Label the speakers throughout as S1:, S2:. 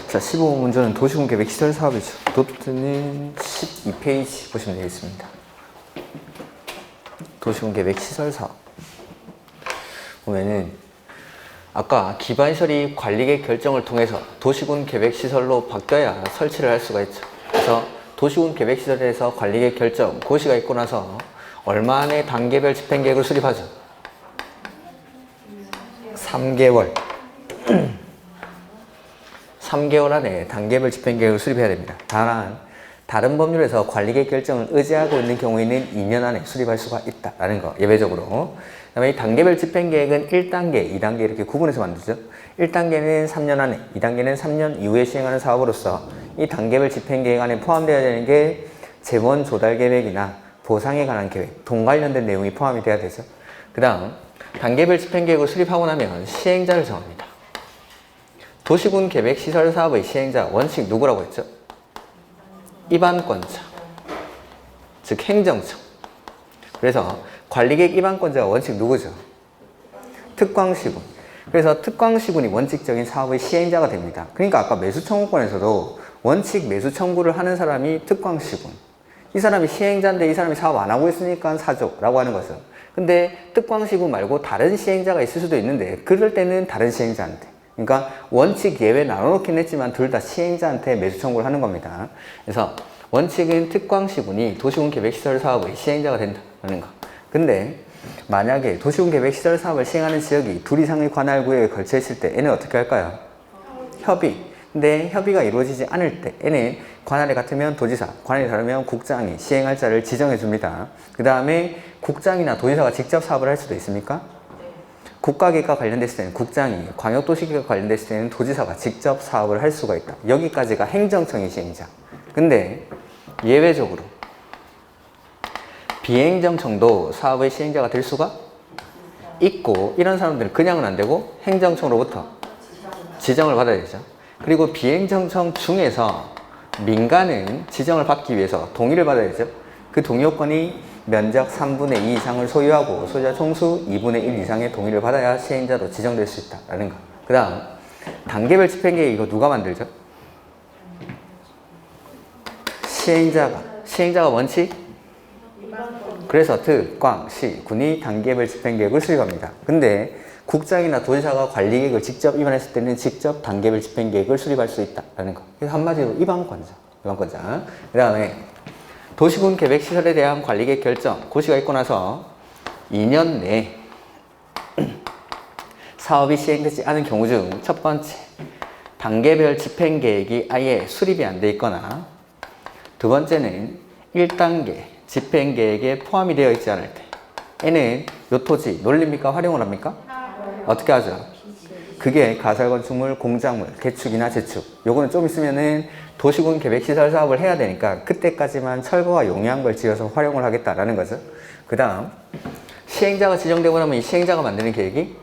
S1: 자, 15문제는 도시군 계획 시설 사업이죠. 노트는 12페이지 보시면 되겠습니다. 도시군 계획 시설 사업. 보면은, 아까 기반시설이 관리계획 결정을 통해서 도시군 계획 시설로 바뀌어야 설치를 할 수가 있죠. 그래서 도시군 계획 시설에서 관리계획 결정, 고시가 있고 나서 얼마 안에 단계별 집행계획을 수립하죠? 3개월. 3개월 안에 단계별 집행계획을 수립해야 됩니다. 다른 법률에서 관리계획 결정을 의지하고 있는 경우에는 2년 안에 수립할 수가 있다라는 거, 예외적으로. 그 다음에 이 단계별 집행계획은 1단계, 2단계 이렇게 구분해서 만들죠. 1단계는 3년 안에, 2단계는 3년 이후에 시행하는 사업으로서 이 단계별 집행계획 안에 포함되어야 되는 게 재원 조달 계획이나 보상에 관한 계획, 돈 관련된 내용이 포함이 돼야 되죠. 그 다음, 단계별 집행계획을 수립하고 나면 시행자를 정합니다. 도시군 계획 시설 사업의 시행자, 원칙 누구라고 했죠? 입안권자, 즉 행정청. 그래서 관리계획 입안권자가 원칙 누구죠? 특광시군. 그래서 특광시군이 원칙적인 사업의 시행자가 됩니다. 그러니까 아까 매수청구권에서도 원칙 매수 청구를 하는 사람이 특광시군. 이 사람이 시행자인데 이 사람이 사업 안 하고 있으니까 사조라고 하는 거죠. 근데 특광시군 말고 다른 시행자가 있을 수도 있는데 그럴 때는 다른 시행자한테. 그러니까 원칙 예외 나눠놓긴 했지만 둘 다 시행자한테 매수 청구를 하는 겁니다. 그래서 원칙은 특광시군이 도시군 계획시설 사업의 시행자가 된다는 거. 근데 만약에 도시군 계획시설 사업을 시행하는 지역이 둘 이상의 관할 구역에 걸쳐 있을 때 얘는 어떻게 할까요? 협의. 근데 협의가 이루어지지 않을 때 얘는 관할이 같으면 도지사, 관할이 다르면 국장이 시행할 자를 지정해 줍니다. 그 다음에 국장이나 도지사가 직접 사업을 할 수도 있습니까? 국가기가 관련됐을 때는 국장이, 광역도시기가 관련됐을 때는 도지사가 직접 사업을 할 수가 있다. 여기까지가 행정청의 시행자. 근데 예외적으로 비행정청도 사업의 시행자가 될 수가 있고, 이런 사람들은 그냥은 안 되고 행정청으로부터 지정을 받아야 되죠. 그리고 비행정청 중에서 민간은 지정을 받기 위해서 동의를 받아야 되죠. 그 동의 요건이 면적 3분의 2 이상을 소유하고 소유자 총수 2분의 1 이상의 동의를 받아야 시행자로 지정될 수 있다라는 거. 그 다음, 단계별 집행계획 이거 누가 만들죠? 시행자가 원칙? 그래서 특광시군이 단계별 집행계획을 수립합니다. 근데 국장이나 도지사가 관리계획을 직접 입안했을 때는 직접 단계별 집행계획을 수립할 수 있다라는 거. 그래서 한마디로 입안권자. 그 다음에 도시군 계획시설에 대한 관리계획 결정, 고시가 있고 나서 2년 내에 사업이 시행되지 않은 경우 중 첫 번째, 단계별 집행계획이 아예 수립이 안 돼 있거나, 두 번째는 1단계 집행계획에 포함이 되어 있지 않을 때, 얘는 요 토지 놀립니까? 활용을 합니까? 어떻게 하죠? 그게 가설건축물, 공작물, 개축이나 재축. 요거는 좀 있으면은 도시군 계획시설 사업을 해야 되니까 그때까지만 철거와 용이한 걸 지어서 활용을 하겠다라는 거죠. 그 다음, 시행자가 지정되고 나면 이 시행자가 만드는 계획이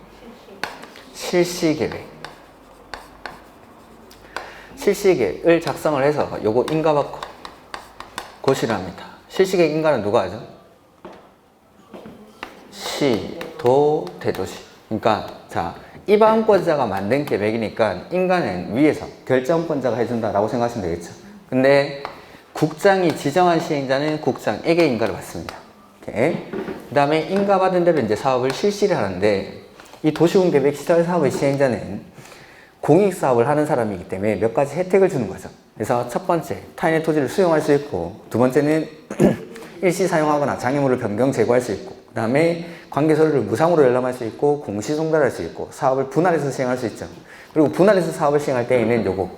S1: 실시계획. 실시계획을 작성을 해서 요거 인가받고 고시를 합니다. 실시계획 인가는 누가 하죠? 시, 도, 대도시. 그러니까 자, 입안권자가 만든 계획이니까 인가는 위에서 결정권자가 해준다라고 생각하시면 되겠죠. 근데 국장이 지정한 시행자는 국장에게 인가를 받습니다. 그 다음에 인가받은 대로 이제 사업을 실시를 하는데, 이 도시군 계획 시설 사업의 시행자는 공익사업을 하는 사람이기 때문에 몇 가지 혜택을 주는 거죠. 그래서 첫 번째, 타인의 토지를 수용할 수 있고, 두 번째는 일시 사용하거나 장애물을 변경 제거할 수 있고, 그 다음에 관계서류를 무상으로 열람할 수 있고, 공시송달할 수 있고, 사업을 분할해서 시행할 수 있죠. 그리고 분할해서 사업을 시행할 때에는 요거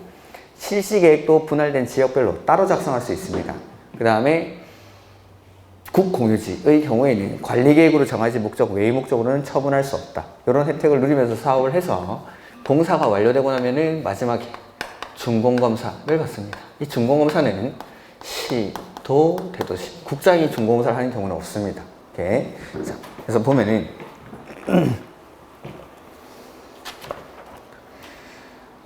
S1: 실시계획도 분할된 지역별로 따로 작성할 수 있습니다. 그 다음에 국공유지의 경우에는 관리계획으로 정하지 목적 외의 목적으로는 처분할 수 없다. 이런 혜택을 누리면서 사업을 해서 공사가 완료되고 나면은 마지막에 준공검사를 받습니다. 이 준공검사는 시, 도, 대도시. 국장이 준공검사를 하는 경우는 없습니다. 이렇게. 자, 그래서 보면은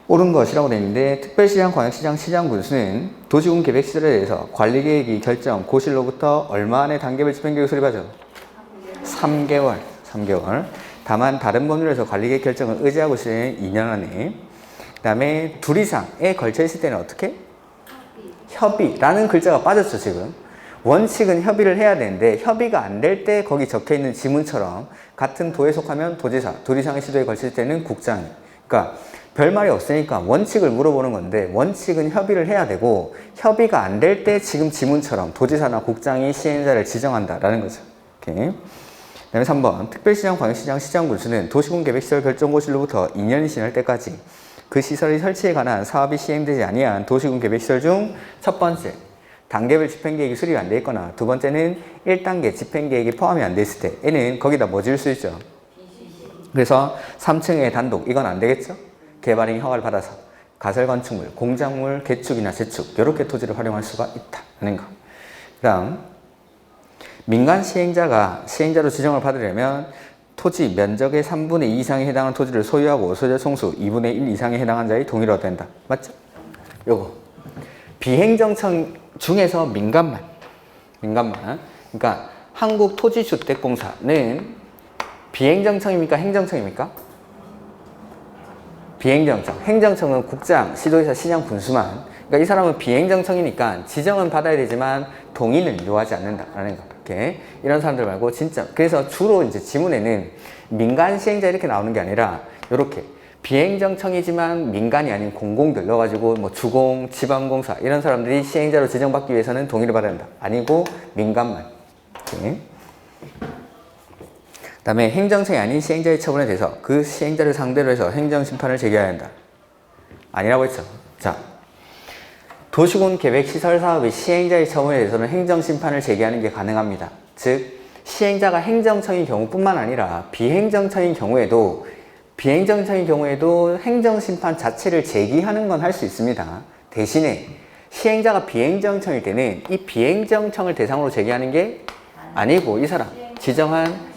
S1: 옳은 것이라고 되어 있는데, 특별시장, 광역시장, 시장, 군수는 도시군 계획시설에 대해서 관리계획이 결정, 고실로부터 얼마 안에 단계별 집행계획을 수립하죠? 3개월. 다만 다른 법률에서 관리계획 결정을 의지하고 있는 2년 안에 그 다음에 둘 이상에 걸쳐 있을 때는 어떻게? 협의라는 글자가 빠졌죠, 지금. 원칙은 협의를 해야 되는데 협의가 안 될 때 거기 적혀 있는 지문처럼 같은 도에 속하면 도지사, 둘 이상의 시도에 걸칠 때는 국장이. 그러니까 별말이 없으니까 원칙을 물어보는 건데 원칙은 협의를 해야 되고 협의가 안 될 때 지금 지문처럼 도지사나 국장이 시행자를 지정한다라는 거죠. 오케이. 그다음에 3번 특별시장, 광역시장, 시장군수는 도시군 계획시설 결정고시로부터 2년이 지날 때까지 그 시설의 설치에 관한 사업이 시행되지 아니한 도시군 계획시설 중 첫 번째, 단계별 집행계획이 수립이 안 돼 있거나 두 번째는 1단계 집행계획이 포함이 안 돼 있을 때에는 거기다 뭐 지을 수 있죠? 그래서 3층의 단독, 이건 안 되겠죠? 개발행위 허가를 받아서 가설건축물, 공작물, 개축이나 재축 이렇게 토지를 활용할 수가 있다는 거. 그 다음 민간 시행자가 시행자로 지정을 받으려면 토지 면적의 3분의 2 이상에 해당하는 토지를 소유하고 소유자 총수 2분의 1 이상에 해당한 자의 동의를 얻어야 된다. 맞죠? 요거 비행정청 중에서 민간만. 그러니까 한국토지주택공사는 비행정청입니까? 행정청입니까? 비행정청. 행정청은 국장, 시도지사, 시장, 군수만. 그러니까 이 사람은 비행정청이니까 지정은 받아야 되지만 동의는 요하지 않는다라는 거. 이렇게 이런 사람들 말고 진짜. 그래서 주로 이제 지문에는 민간 시행자 이렇게 나오는 게 아니라 이렇게 비행정청이지만 민간이 아닌 공공들 넣어가지고 뭐 주공, 지방공사 이런 사람들이 시행자로 지정받기 위해서는 동의를 받아야 된다. 아니고 민간만. 이렇게. 그 다음에 행정청이 아닌 시행자의 처분에 대해서 그 시행자를 상대로 해서 행정심판을 제기해야 한다. 아니라고 했죠. 자, 도시군 계획 시설 사업의 시행자의 처분에 대해서는 행정심판을 제기하는 게 가능합니다. 즉, 시행자가 행정청인 경우뿐만 아니라 비행정청인 경우에도 행정심판 자체를 제기하는 건 할 수 있습니다. 대신에 시행자가 비행정청일 때는 이 비행정청을 대상으로 제기하는 게 아니고 이 사람 지정한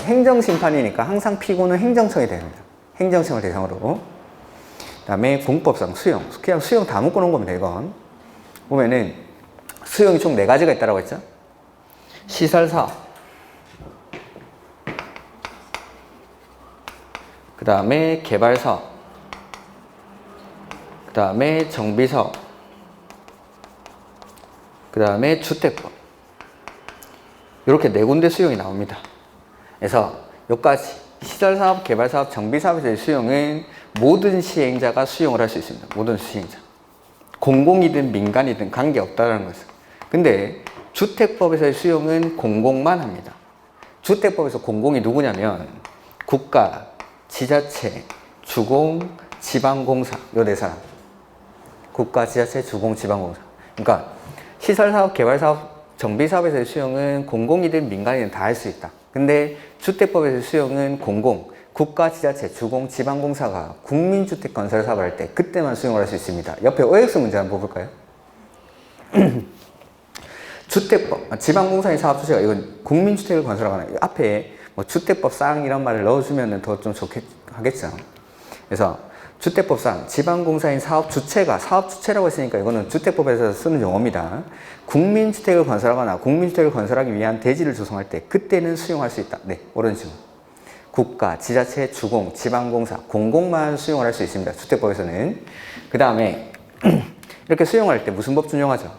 S1: 행정심판이니까 항상 피고는 행정청이 됩니다. 행정청을 대상으로. 그 다음에 공법상 수용. 그냥 수용 다 묶어놓은 겁니다, 이건. 보면은 수용이 총 4가지가 있다고 했죠? 시설사업. 그 다음에 개발사업. 그 다음에 정비사업. 그 다음에 주택법. 이렇게 4군데 수용이 나옵니다. 그래서 여기까지 시설사업, 개발사업, 정비사업에서의 수용은 모든 시행자가 수용을 할 수 있습니다. 모든 시행자. 공공이든 민간이든 관계없다는 거죠. 근데 주택법에서의 수용은 공공만 합니다. 주택법에서 공공이 누구냐면 국가, 지자체, 주공, 지방공사 요 4사람. 국가, 지자체, 주공, 지방공사. 그러니까 시설사업, 개발사업, 정비사업에서의 수용은 공공이든 민간이든 다 할 수 있다. 근데 주택법에서의 수용은 공공, 국가, 지자체, 주공, 지방공사가 국민주택 건설 사업을 할 때 그때만 수용을 할 수 있습니다. 옆에 OX 문제 한번 볼까요? 주택법, 지방공사의 사업 주체가 이건 국민주택을 건설하거나 앞에 뭐 주택법상 이런 말을 넣어주면 더 좀 좋겠죠. 그래서 주택법상 지방공사인 사업 주체라고 했으니까 이거는 주택법에서 쓰는 용어입니다. 국민주택을 건설하거나 국민주택을 건설하기 위한 대지를 조성할 때 그때는 수용할 수 있다. 네, 옳은 질문. 국가, 지자체, 주공, 지방공사, 공공만 수용을 할 수 있습니다. 주택법에서는. 그 다음에 이렇게 수용할 때 무슨 법 준용하죠?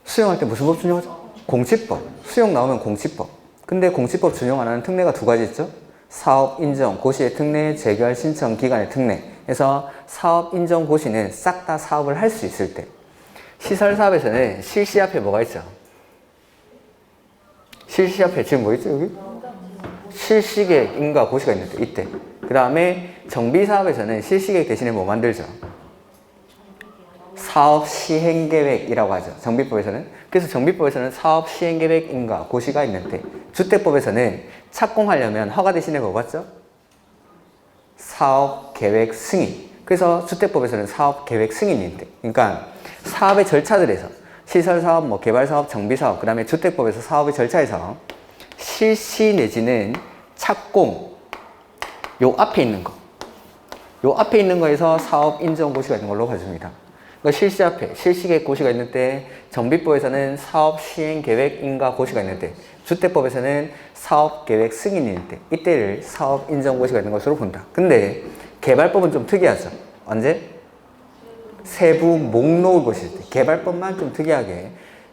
S1: 수용할 때 무슨 법 준용하죠? 공치법. 수용 나오면 공치법. 근데 공치법 준용 안 하는 특례가 2가지 있죠? 사업 인정 고시의 특례, 재결 신청 기간의 특례. 그래서 사업 인정 고시는 싹 다 사업을 할 수 있을 때. 시설 사업에서는 실시 앞에 뭐가 있죠? 실시 앞에 지금 뭐 있죠, 여기? 실시계획 인가 고시가 있는데 이때. 그 다음에 정비 사업에서는 실시계획 대신에 뭐 만들죠? 사업 시행계획이라고 하죠. 정비법에서는. 그래서 정비법에서는 사업 시행계획 인가 고시가 있는데 주택법에서는 착공하려면 허가 대신에 뭐 받죠? 사업 계획 승인. 그래서 주택법에서는 사업 계획 승인인데. 그러니까 사업의 절차들에서 시설사업, 뭐 개발사업, 정비사업, 그 다음에 주택법에서 사업의 절차에서 실시 내지는 착공, 요 앞에 있는 거. 요 앞에 있는 거에서 사업 인정 고시가 있는 걸로 봐줍니다. 그러니까 실시 앞에 실시계획 고시가 있는데 정비법에서는 사업시행계획 인가 고시가 있는데 주택법에서는 사업계획 승인이 있는데 이때를 사업인정고시가 있는 것으로 본다. 근데 개발법은 좀 특이하죠. 언제? 세부 목록을 고시일 때. 개발법만 좀 특이하게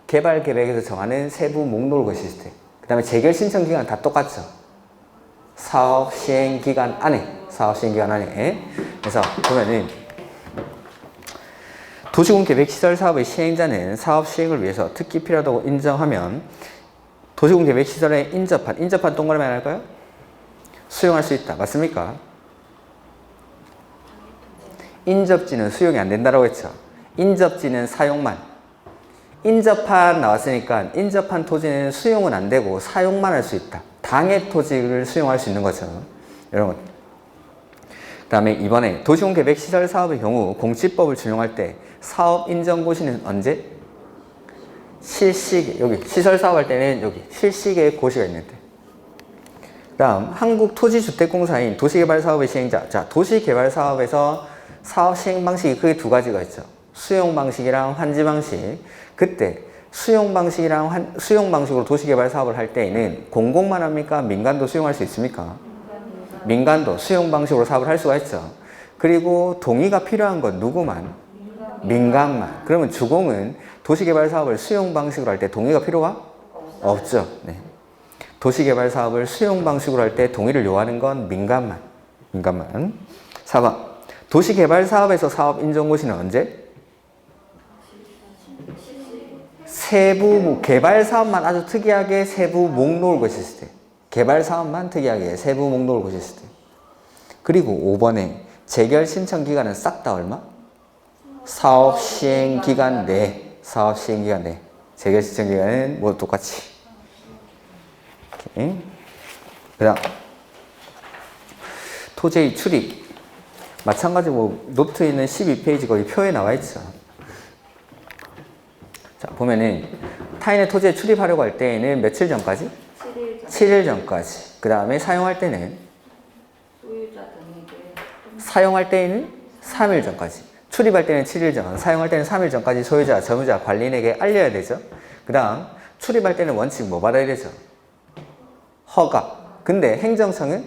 S1: 개발계획에서 정하는 세부 목록을 고시일 때. 그 다음에 재결 신청 기간 다 똑같죠. 사업시행기간 안에. 그래서 보면은 도시공계획시설사업의 시행자는 사업 시행을 위해서 특히 필요하다고 인정하면 도시공계획시설에 인접한 동그라미 하나 할까요? 수용할 수 있다. 맞습니까? 인접지는 수용이 안 된다고 했죠. 인접지는 사용만. 인접한 나왔으니까 인접한 토지는 수용은 안 되고 사용만 할 수 있다. 당해 토지를 수용할 수 있는 거죠. 이런 것. 그 다음에 이번에 도시공계획시설 사업의 경우 공시법을 준용할 때 사업 인정고시는 언제? 실시계, 여기 시설 사업할 때는 여기 실시계획 고시가 있는데. 그 다음 한국토지주택공사인 도시개발사업의 시행자. 자, 도시개발사업에서 사업 시행 방식이 크게 두 가지가 있죠. 수용 방식이랑 환지 방식. 그때 수용 방식으로 도시개발 사업을 할 때에는 공공만 합니까? 민간도 수용할 수 있습니까? 민간도 수용 방식으로 사업을 할 수가 있죠. 그리고 동의가 필요한 건 누구만? 민간만. 그러면 주공은 도시개발 사업을 수용 방식으로 할 때 동의가 필요가 없죠. 네. 도시개발 사업을 수용 방식으로 할 때 동의를 요하는 건 민간만. 4번. 도시개발 사업에서 사업 인정고시는 언제? 세부 개발 사업만 아주 특이하게 세부 목록을 고셨을 때. 개발 사업만 특이하게 세부 목록을 고셨을 때. 그리고 5번에 재결 신청 기간은 싹 다 얼마? 사업 시행 기간 내. 재결 신청 기간은 모두 똑같이. 오케이. 그다음 토지의 출입. 마찬가지 노트에 있는 12페이지 거기 표에 나와 있죠. 자, 보면은 타인의 토지에 출입하려고 할 때에는 며칠 전까지? 7일 전까지. 그 다음에 사용할 때는? 사용할 때에는 3일 전까지. 출입할 때는 7일 전, 사용할 때는 3일 전까지 소유자, 점유자, 관리인에게 알려야 되죠. 그 다음 출입할 때는 원칙 뭐 받아야 되죠? 허가. 근데 행정청은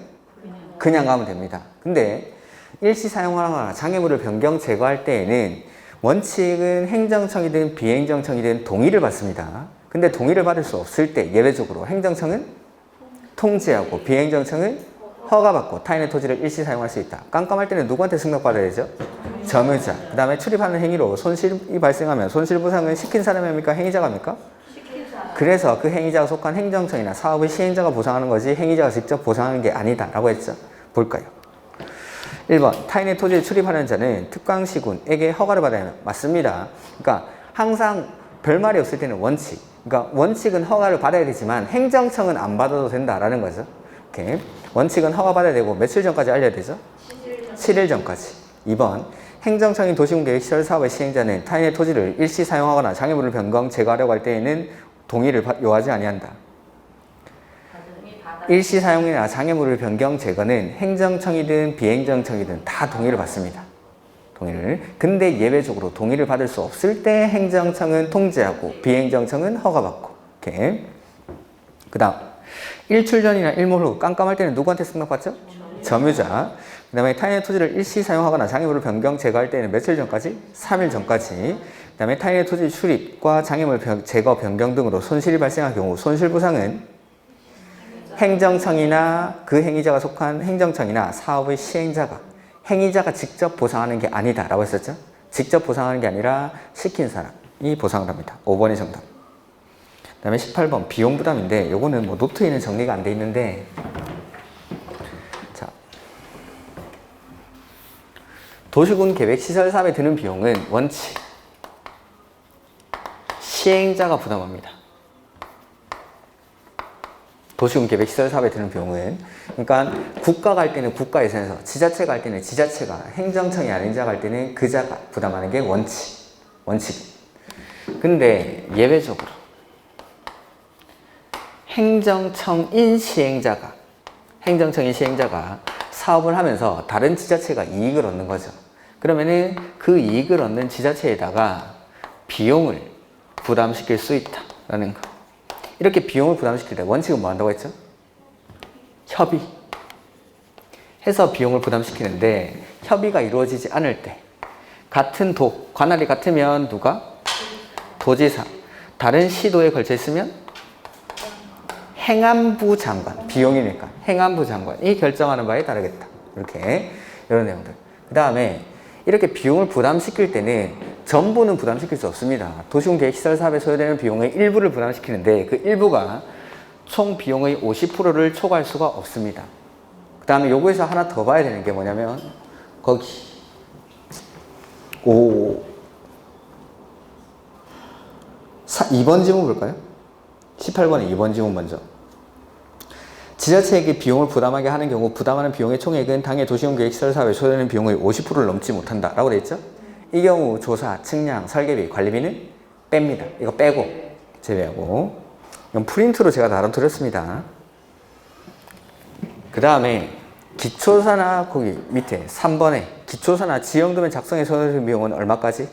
S1: 그냥 가면 됩니다. 근데 일시 사용하거나 장애물을 변경 제거할 때에는 원칙은 행정청이든 비행정청이든 동의를 받습니다. 근데 동의를 받을 수 없을 때 예외적으로 행정청은 통지하고 비행정청은 허가받고 타인의 토지를 일시 사용할 수 있다. 깜깜할 때는 누구한테 승낙받아야 되죠? 점유자. 그 다음에 출입하는 행위로 손실이 발생하면 손실보상은 시킨 사람이 합니까? 행위자가 합니까? 그래서 그 행위자가 속한 행정청이나 사업의 시행자가 보상하는 거지 행위자가 직접 보상하는 게 아니다 라고 했죠. 볼까요? 1번 타인의 토지에 출입하는 자는 특광시군에게 허가를 받아야 합니다. 맞습니다. 그러니까 항상 별말이 없을 때는 원칙. 그러니까 원칙은 허가를 받아야 되지만 행정청은 안 받아도 된다라는 거죠. 오케이. 원칙은 허가 받아야 되고 며칠 전까지 알려야 되죠? 7일 전까지. 2번 행정청인 도시공계획시설 사업의 시행자는 타인의 토지를 일시 사용하거나 장애물을 변경 제거하려고 할 때에는 동의를 요하지 아니한다. 일시 사용이나 장애물을 변경 제거는 행정청이든 비행정청이든 다 동의를 받습니다. 동의를. 근데 예외적으로 동의를 받을 수 없을 때 행정청은 통지하고 비행정청은 허가받고. 오케이. 그 다음 일출 전이나 일몰 후 깜깜할 때는 누구한테 승낙받죠? 점유자. 그 다음에 타인의 토지를 일시 사용하거나 장애물을 변경 제거할 때는 며칠 전까지? 3일 전까지. 그 다음에 타인의 토지 출입과 장애물 제거 변경 등으로 손실이 발생할 경우 손실보상은 행정청이나 그 행위자가 속한 행정청이나 사업의 시행자가 행위자가 직접 보상하는 게 아니다 라고 했었죠. 직접 보상하는 게 아니라 시킨 사람이 보상을 합니다. 5번이 정답. 그 다음에 18번 비용부담인데 요거는 뭐 노트에는 정리가 안 돼 있는데 자 도시군 계획 시설 사업에 드는 비용은 원칙 시행자가 부담합니다. 도시군 계획 시설 사업에 드는 비용은 그러니까 국가가 할 때는 국가 예산에서 지자체가 할 때는 지자체가 행정청이 아닌 자가 할 때는 그 자가 부담하는 게 원칙. 근데 예외적으로 행정청인 시행자가 사업을 하면서 다른 지자체가 이익을 얻는 거죠. 그러면은 그 이익을 얻는 지자체에다가 비용을 부담시킬 수 있다라는 거. 이렇게 비용을 부담시킬 때 원칙은 뭐 한다고 했죠? 협의. 해서 비용을 부담시키는데 협의가 이루어지지 않을 때 같은 관할이 같으면 누가? 도지사. 다른 시도에 걸쳐 있으면 행안부 장관. 비용이니까 행안부 장관이 결정하는 바에 따르겠다. 이렇게 이런 내용들. 그 다음에 이렇게 비용을 부담시킬 때는 전부는 부담시킬 수 없습니다. 도시공계획시설 사업에 소요되는 비용의 일부를 부담시키는데 그 일부가 총 비용의 50%를 초과할 수가 없습니다. 그 다음에 요거에서 하나 더 봐야 되는 게 뭐냐면 거기 2번 지문 볼까요? 18번의 2번 지문 먼저. 지자체에게 비용을 부담하게 하는 경우 부담하는 비용의 총액은 당해 도시공계획시설 사업에 소요되는 비용의 50%를 넘지 못한다 라고 되어 있죠? 이 경우 조사, 측량, 설계비, 관리비는 뺍니다. 이거 빼고 제외하고. 이건 프린트로 제가 나름 드렸습니다. 그 다음에 기초사나 거기 밑에 3번에 기초사나 지형도면 작성에 소요되는 비용은 얼마까지?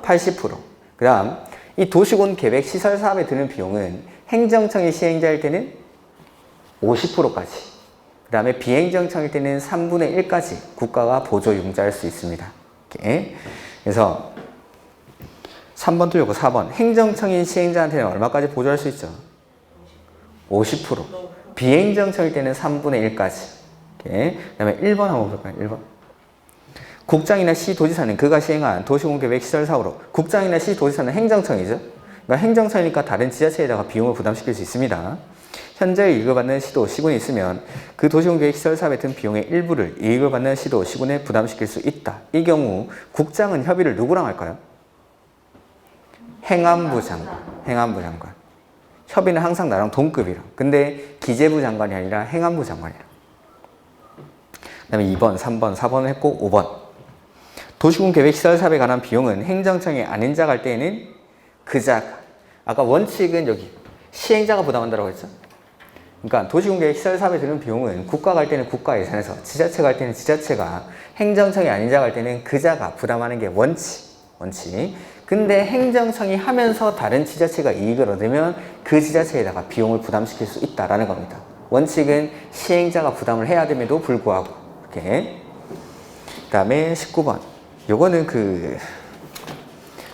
S1: 80%. 그 다음 이 도시군 계획 시설 사업에 드는 비용은 행정청이 시행자일 때는 50%까지. 그 다음에 비행정청일 때는 3분의 1까지 국가가 보조 융자할 수 있습니다. 이렇게. 그래서 3번 틀렸고 4번 행정청인 시행자한테는 얼마까지 보조할 수 있죠? 50%. 비행정청일 때는 3분의 1까지. 이렇게. 그 다음에 1번 한번 볼까요? 1번. 국장이나 시도지사는 그가 시행한 도시공계획 시설 사업으로 국장이나 시도지사는 행정청이죠. 그러니까 행정청이니까 다른 지자체에다가 비용을 부담시킬 수 있습니다. 현재 이익을 받는 시도, 시군이 있으면 그 도시공계획 시설 사업에 든 비용의 일부를 이익을 받는 시도, 시군에 부담시킬 수 있다. 이 경우 국장은 협의를 누구랑 할까요? 행안부 장관. 행안부 장관. 협의는 항상 나랑 동급이라. 근데 기재부 장관이 아니라 행안부 장관이라. 그 다음에 2번, 3번, 4번을 했고 5번. 도시군 계획 시설 사업에 관한 비용은 행정청이 아닌 자가 할 때에는 그자가. 아까 원칙은 여기 시행자가 부담한다고 했죠. 그러니까 도시군 계획 시설 사업에 드는 비용은 국가가 할 때는 국가 예산에서, 지자체가 할 때는 지자체가, 행정청이 아닌 자가 할 때는 그자가 부담하는 게 원칙. 근데 행정청이 하면서 다른 지자체가 이익을 얻으면 그 지자체에다가 비용을 부담시킬 수 있다라는 겁니다. 원칙은 시행자가 부담을 해야 됨에도 불구하고. 이렇게. 그 다음에 19번. 요거는 그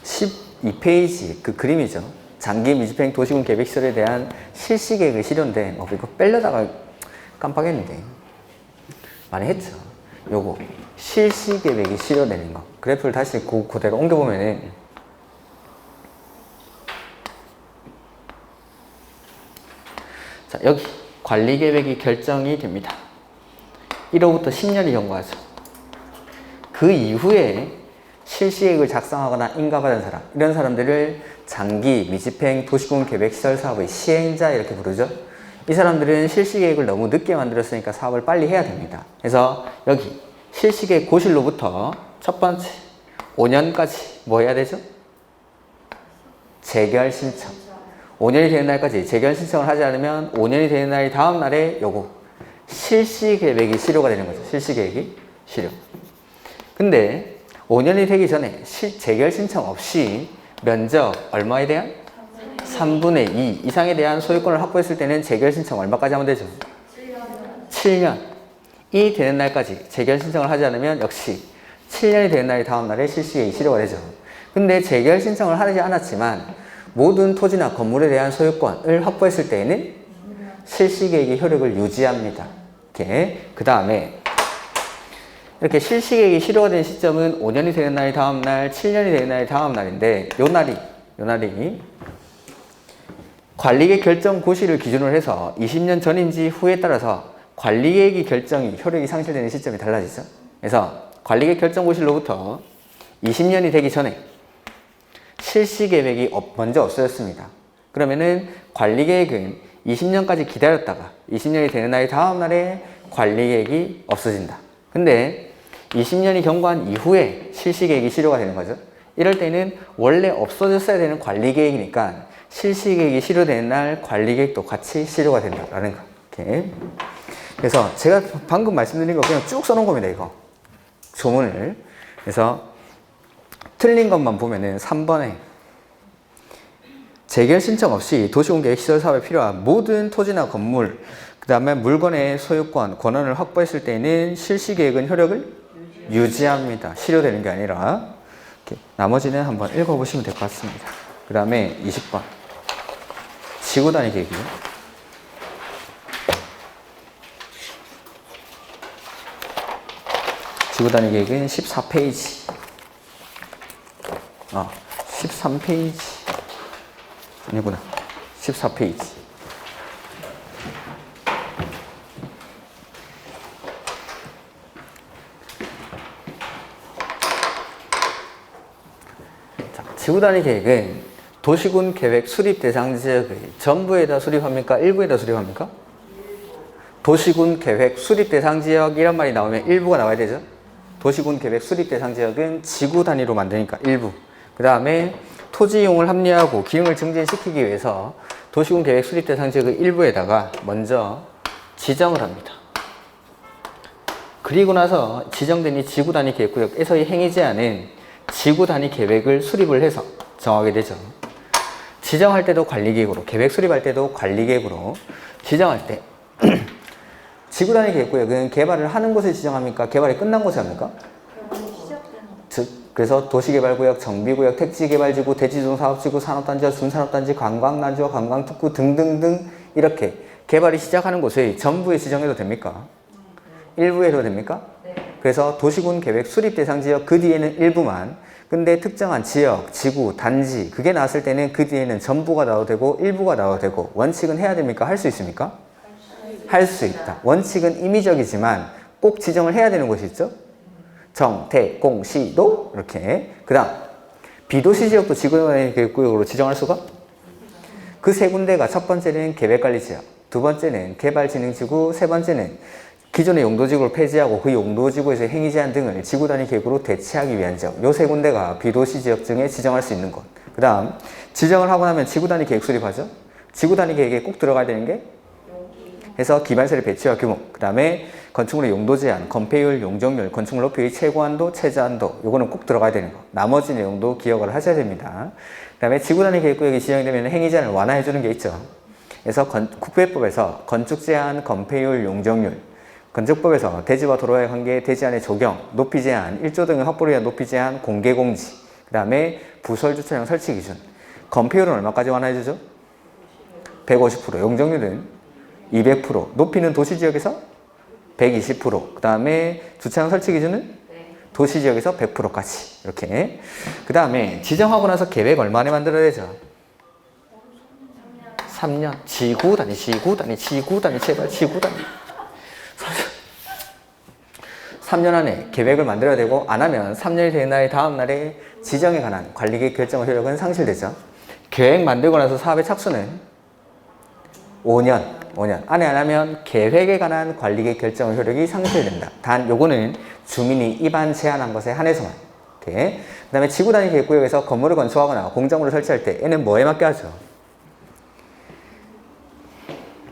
S1: 12페이지 그 그림이죠. 장기 미집행 도시군 계획 시설에 대한 실시 계획의 시료인데 이거 빼려다가 깜빡했는데 많이 했죠. 요거 실시 계획이 시료되는 거. 그래프를 다시 그대로 옮겨보면은 자, 여기 관리 계획이 결정이 됩니다. 1호부터 10년이 경과하죠. 그 이후에 실시계획을 작성하거나 인가받은 사람, 이런 사람들을 장기 미집행 도시군 계획 시설 사업의 시행자 이렇게 부르죠. 이 사람들은 실시계획을 너무 늦게 만들었으니까 사업을 빨리 해야 됩니다. 그래서 여기 실시계획 고실로부터 첫 번째 5년까지 뭐 해야 되죠? 재결 신청. 5년이 되는 날까지 재결 신청을 하지 않으면 5년이 되는 날 다음 날에 요거 실시계획이 실효가 되는 거죠. 실시계획이 실효. 근데 5년이 되기 전에 재결 신청 없이 면적 얼마에 대한? 3분의 2 이상에 대한 소유권을 확보했을 때는 재결 신청 얼마까지 하면 되죠? 7년이 되는 날까지 재결 신청을 하지 않으면 역시 7년이 되는 날이 다음 날에 실시계획이 실효가 되죠. 근데 재결 신청을 하지 않았지만 모든 토지나 건물에 대한 소유권을 확보했을 때에는 실시계획의 효력을 유지합니다. 이렇게. 그 다음에 이렇게 실시계획이 실효가 된 시점은 5년이 되는 날이 다음 날, 7년이 되는 날이 다음 날인데 요 날이 관리계획 결정 고시를 기준으로 해서 20년 전인지 후에 따라서 관리계획이 결정이 효력이 상실되는 시점이 달라지죠. 그래서 관리계획 결정 고시로부터 20년이 되기 전에 실시계획이 먼저 없어졌습니다. 그러면은 관리계획은 20년까지 기다렸다가 20년이 되는 날이 다음 날에 관리계획이 없어진다. 근데 20년이 경과한 이후에 실시계획이 실효가 되는 거죠. 이럴 때는 원래 없어졌어야 되는 관리계획이니까 실시계획이 실효되는 날 관리계획도 같이 실효가 된다라는 거. 이렇게. 그래서 제가 방금 말씀드린 거 그냥 쭉 써놓은 겁니다. 이거 조문을. 그래서 틀린 것만 보면은 3번에 재결 신청 없이 도시공계획 시설 사업에 필요한 모든 토지나 건물, 그 다음에 물건의 소유권, 권한을 확보했을 때는 실시계획은 효력을 유지합니다. 실효되는 게 아니라. 이렇게. 나머지는 한번 읽어보시면 될 것 같습니다. 그 다음에 20번 지구단위 계획이요. 지구단위 계획은 14페이지 13페이지 아니구나 14페이지 자, 지구단위 계획은 도시군 계획 수립 대상 지역의 전부에다 수립합니까? 일부에다 수립합니까? 도시군 계획 수립 대상 지역이란 말이 나오면 일부가 나와야 되죠? 도시군 계획 수립 대상 지역은 지구 단위로 만드니까 일부. 그 다음에 토지 이용을 합리화하고 기능을 증진시키기 위해서 도시군 계획 수립 대상 지역의 일부에다가 먼저 지정을 합니다. 그리고 나서 지정된 이 지구 단위 계획구역에서의 행위 제한은 지구 단위 계획을 수립을 해서 정하게 되죠. 지정할 때도 관리계획으로, 계획 수립할 때도 관리계획으로 지정할 때 지구 단위 계획구역은 개발을 하는 곳을 지정합니까? 개발이 끝난 곳을 합니까? 즉, 그래서 도시개발구역, 정비구역, 택지개발지구, 대지조성사업지구, 산업단지와 준산업단지, 관광단지와 관광특구 등등등 이렇게 개발이 시작하는 곳을 전부에 지정해도 됩니까? 일부에 해도 됩니까? 그래서 도시군 계획 수립 대상 지역 그 뒤에는 일부만, 근데 특정한 지역, 지구, 단지 그게 나왔을 때는 그 뒤에는 전부가 나와도 되고 일부가 나와도 되고 원칙은 해야 됩니까? 할 수 있습니까? 할 수 있다. 원칙은 임의적이지만 꼭 지정을 해야 되는 곳이 있죠. 정, 대, 공, 시, 도 이렇게. 그 다음 비도시 지역도 지구단위 계획구역으로 지정할 수가? 그 세 군데가 첫 번째는 계획관리지역, 두 번째는 개발진흥지구, 세 번째는 기존의 용도지구를 폐지하고 그 용도지구에서 행위제한 등을 지구단위 계획으로 대체하기 위한 지역. 요 세 군데가 비도시 지역 중에 지정할 수 있는 곳. 그 다음 지정을 하고 나면 지구단위 계획 수립하죠. 지구단위 계획에 꼭 들어가야 되는 게 해서 기반시설의 배치와 규모, 그 다음에 건축물의 용도 제한, 건폐율, 용적률, 건축물 높이의 최고한도, 최저한도 요거는 꼭 들어가야 되는 거. 나머지 내용도 기억을 하셔야 됩니다. 그 다음에 지구단위 계획구역이 지정이 되면 행위 제한을 완화해 주는 게 있죠. 그래서 국배법에서 건축 제한, 건폐율, 용적률, 건축법에서 대지와 도로와의 관계, 대지안의 조경, 높이 제한, 1조 등의 확보를 위한 높이 제한, 공개 공지, 그 다음에 부설 주차장 설치 기준. 건폐율은 얼마까지 완화해 주죠? 150%, 용적률은 200%, 높이는 도시지역에서 120%, 그 다음에 주차장 설치 기준은 도시지역에서 100%까지 이렇게. 그 다음에 지정하고 나서 계획 얼마 안에 만들어야 되죠? 3년. 지구단위, 제발 지구단위. 3년 안에 계획을 만들어야 되고, 안 하면 3년이 된 날의 다음 날에 지정에 관한 관리계획 결정 효력은 상실되죠. 계획 만들고 나서 사업의 착수는 5년 안에 안 하면 계획에 관한 관리계획 결정 효력이 상실된다. 단 요거는 주민이 입안 제한한 것에 한해서만. 이렇게. 그 다음에 지구단위 계획구역에서 건물을 건축하거나 공작물을 설치할 때 얘는 뭐에 맞게 하죠?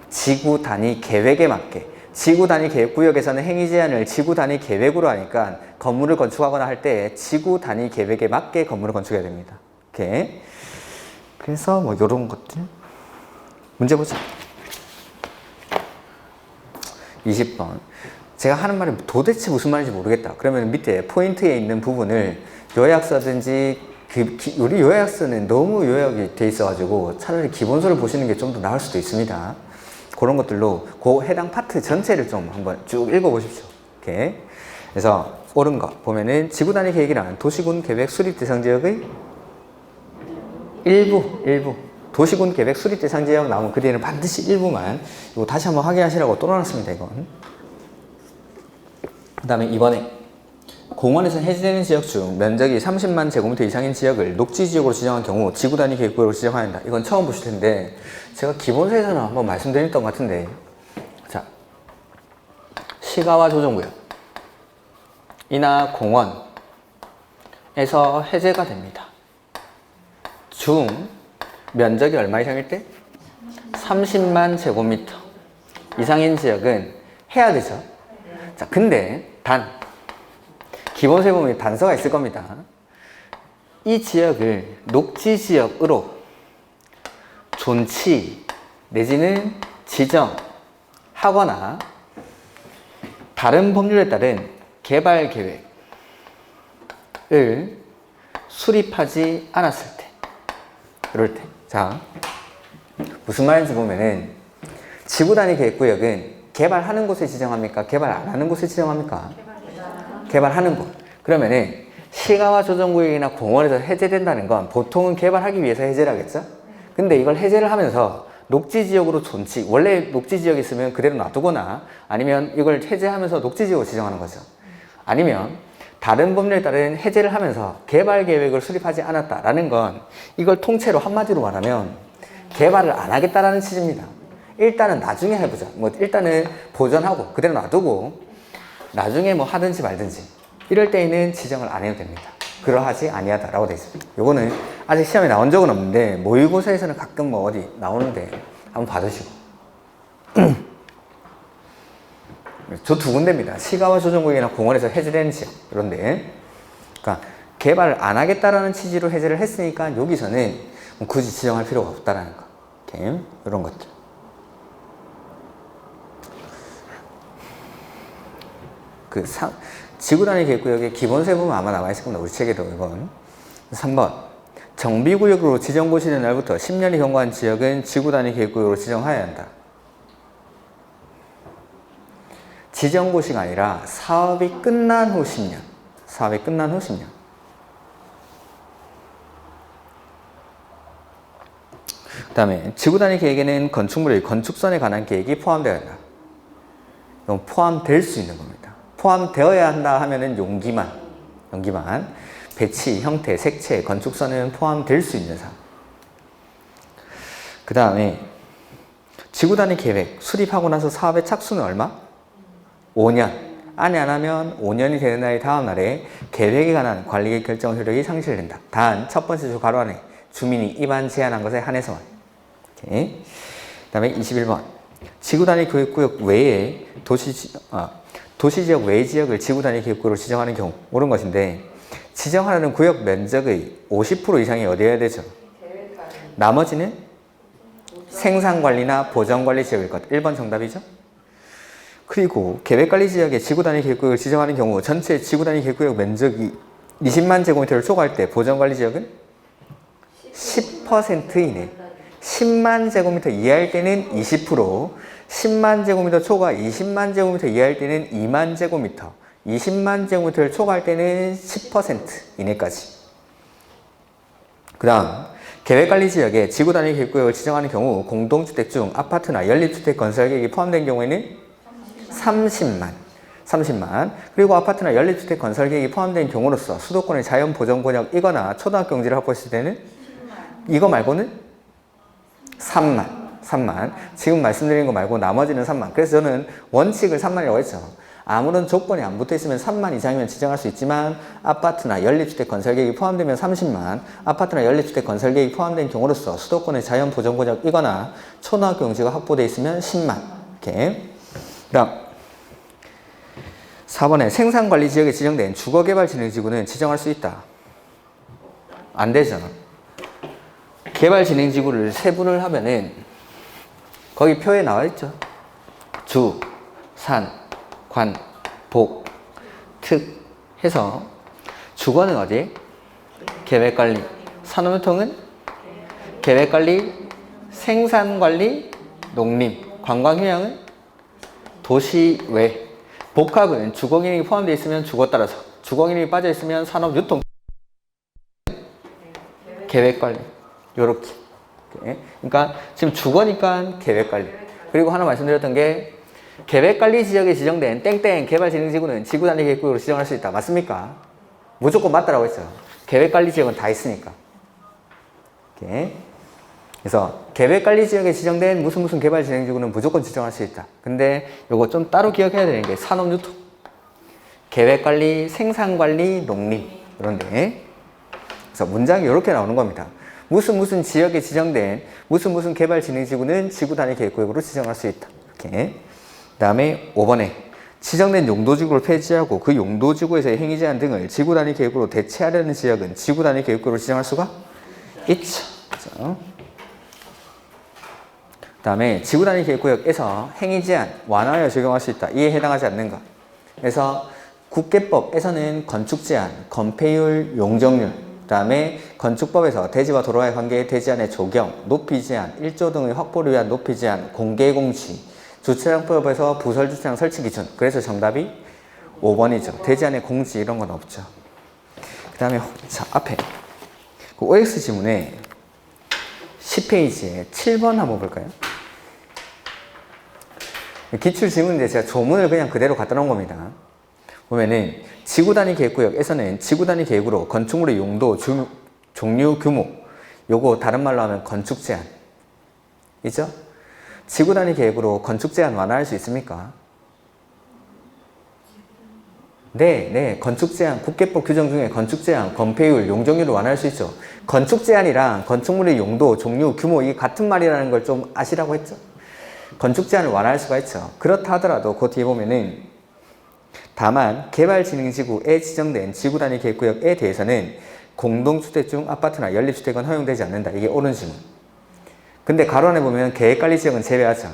S1: 지구단위 계획에 맞게. 지구단위 계획구역에서는 행위 제한을 지구단위 계획으로 하니까 건물을 건축하거나 할 때 지구단위 계획에 맞게 건물을 건축해야 됩니다. 이렇게. 그래서 뭐 요런 것들. 문제 보자. 20번. 제가 하는 말이 도대체 무슨 말인지 모르겠다. 그러면 밑에 포인트에 있는 부분을 요약서든지 우리 요약서는 너무 요약이 돼 있어가지고 차라리 기본서를 보시는 게 좀 더 나을 수도 있습니다. 그런 것들로 그 해당 파트 전체를 좀 한번 쭉 읽어보십시오. 이렇게. 그래서 옳은 거 보면은 지구단위 계획이란 도시군 계획 수립 대상 지역의 일부 도시군 계획 수립 대상 지역 나오면 그 뒤에는 반드시 일부만. 이거 다시 한번 확인하시라고 또 넣어놨습니다. 이건. 그 다음에 이번에 공원에서 해제되는 지역 중 면적이 30만 제곱미터 이상인 지역을 녹지지역으로 지정한 경우 지구단위 계획구역으로 지정한다. 이건 처음 보실 텐데 제가 기본서에서는 한번 말씀드렸던 것 같은데, 자, 시가와 조정구역 이나 공원에서 해제가 됩니다. 중 면적이 얼마 이상일 때? 30만 제곱미터 이상인 지역은 해야 되죠. 자, 근데 단 기본세 보면 단서가 있을 겁니다. 이 지역을 녹지지역으로 존치 내지는 지정하거나 다른 법률에 따른 개발 계획을 수립하지 않았을 때, 그럴 때. 자, 무슨 말인지 보면은 지구 단위 계획구역은 개발하는 곳을 지정합니까? 개발 안 하는 곳을 지정합니까? 개발하는 곳. 그러면은 시가와 조정구역이나 공원에서 해제된다는 건 보통은 개발하기 위해서 해제를 하겠죠? 근데 이걸 해제를 하면서 녹지지역으로 존치, 원래 녹지지역이 있으면 그대로 놔두거나 아니면 이걸 해제하면서 녹지지역으로 지정하는 거죠. 아니면 다른 법률에 따른 해제를 하면서 개발 계획을 수립하지 않았다라는 건 이걸 통째로 한마디로 말하면 개발을 안 하겠다라는 취지입니다. 일단은 나중에 해보자. 뭐 일단은 보존하고 그대로 놔두고 나중에 뭐 하든지 말든지 이럴 때에는 지정을 안 해도 됩니다. 그러하지 아니하다라고 되어 있습니다. 요거는 아직 시험에 나온 적은 없는데 모의고사에서는 가끔 뭐 어디 나오는데 한번 받으시고 저 두 군데입니다. 시가와 조정구역이나 공원에서 해제되는 지역 그런데 그러니까 개발을 안 하겠다라는 취지로 해제를 했으니까 여기서는 뭐 굳이 지정할 필요가 없다라는 거. 오케이? 이런 것들. 지구 단위 계획구역의 기본세 보면 아마 나와 있을 겁니다. 우리 책에도 이건. 3번. 정비구역으로 지정고시된 날부터 10년이 경과한 지역은 지구 단위 계획구역으로 지정하여야 한다. 지정고시가 아니라 사업이 끝난 후 10년. 사업이 끝난 후 10년. 그 다음에 지구 단위 계획에는 건축물의 건축선에 관한 계획이 포함되어야 한다. 이건 포함될 수 있는 겁니다. 포함되어야 한다 하면은 용기만, 배치, 형태, 색채, 건축선은 포함될 수 있는 사항. 그 다음에 지구 단위 계획 수립하고 나서 사업의 착수는 얼마? 5년. 안에 안 하면 5년이 되는 날의 다음 날에 계획에 관한 관리계획 결정 효력이 상실된다. 단 첫 번째 주 가로 안에 주민이 입안 제한한 것에 한해서만. 오케이. 그 다음에 21번. 지구 단위 계획구역 외에 도시지역 외 지역을 지구 단위 계획구역으로 지정하는 경우 옳은 것인데 지정하는 구역 면적의 50% 이상이 어디여야 되죠? 나머지는 생산관리나 보전관리 지역일 것. 1번 정답이죠? 그리고 계획관리 지역에 지구 단위 계획구역을 지정하는 경우 전체 지구 단위 계획구역 면적이 20만 제곱미터를 초과할 때 보전관리 지역은 10% 이내. 10만 제곱미터 이하일 때는 20%, 10만 제곱미터 초과 20만 제곱미터 이하일 때는 2만 제곱미터, 20만 제곱미터를 초과할 때는 10% 이내까지. 그 다음 계획관리 지역에 지구 단위 계획구역을 지정하는 경우 공동주택 중 아파트나 연립주택 건설 계획이 포함된 경우에는 30만. 그리고 아파트나 연립주택 건설 계획이 포함된 경우로서 수도권의 자연보전구역이거나 초등학교 용지를 확보했을 때는 이거 말고는 3만. 지금 말씀드린 거 말고 나머지는 3만. 그래서 저는 원칙을 3만이라고 했죠. 아무런 조건이 안 붙어 있으면 3만 이상이면 지정할 수 있지만 아파트나 연립주택 건설 계획이 포함되면 30만, 아파트나 연립주택 건설 계획이 포함된 경우로서 수도권의 자연보전구역이거나 초등학교 용지가 확보되어 있으면 10만. 이렇게. 그 다음 4번에 생산관리지역에 지정된 주거개발진흥지구는 지정할 수 있다. 안 되죠. 개발진흥지구를 세분을 하면은 거기 표에 나와 있죠. 주, 산, 관, 복, 특 해서 주거는 어디? 계획관리. 산업유통은 계획관리, 생산관리, 농림. 관광휴양은 도시외. 복합은 주거기능이 포함되어 있으면 주거 따라서, 주거기능이 빠져 있으면 산업유통, 계획관리. 요렇게. 그러니까 지금 주거니까 계획관리. 그리고 하나 말씀드렸던 게 계획관리 지역에 지정된 땡땡 개발진흥지구는 지구단위 계획구역으로 지정할 수 있다. 맞습니까? 무조건 맞다라고 했죠. 계획관리 지역은 다 있으니까. 이렇게. 그래서 계획관리 지역에 지정된 무슨 개발진흥지구는 무조건 지정할 수 있다. 근데 요거 좀 따로 기억해야 되는 게 산업유통, 계획관리, 생산관리, 농림 이런데. 그래서 문장이 이렇게 나오는 겁니다. 무슨 지역에 지정된 무슨 개발진흥지구는 지구단위 계획구역으로 지정할 수 있다. 이렇게. 그 다음에 5번에 지정된 용도지구를 폐지하고 그 용도지구에서의 행위 제한 등을 지구 단위 계획으로 대체하려는 지역은 지구 단위 계획구로 지정할 수가 있죠. 그렇죠? 그 다음에 지구 단위 계획구역에서 행위 제한 완화하여 적용할 수 있다. 이에 해당하지 않는 것. 그래서 국계법에서는 건축 제한, 건폐율, 용적률, 그 다음에 건축법에서 대지와 도로와의 관계의 대지 안의 조경, 높이 제한, 1조 등의 확보를 위한 높이 제한, 공개 공지, 주차장법에서 부설 주차장 설치 기준. 그래서 정답이 5번이죠. 대지 안의 공지 이런 건 없죠. 그 다음에 자 앞에 그 OX 지문에 10페이지에 7번 한번 볼까요? 기출 지문인데 제가 조문을 그냥 그대로 갖다 놓은 겁니다. 보면은 지구 단위 계획구역에서는 지구 단위 계획으로 건축물의 용도, 종류, 규모, 요거 다른 말로 하면 건축 제한 있죠? 지구 단위 계획으로 건축 제한 완화할 수 있습니까? 네, 건축 제한, 국계법 규정 중에 건축 제한, 건폐율, 용적률을 완화할 수 있죠. 건축 제한이랑 건축물의 용도, 종류, 규모 이게 같은 말이라는 걸 좀 아시라고 했죠. 건축 제한을 완화할 수가 있죠. 그렇다 하더라도 그 뒤에 보면은 다만 개발진흥지구에 지정된 지구 단위 계획구역에 대해서는 공동주택 중 아파트나 연립주택은 허용되지 않는다. 이게 옳은 지문. 근데 가로 안에 보면 계획관리지역은 제외하죠.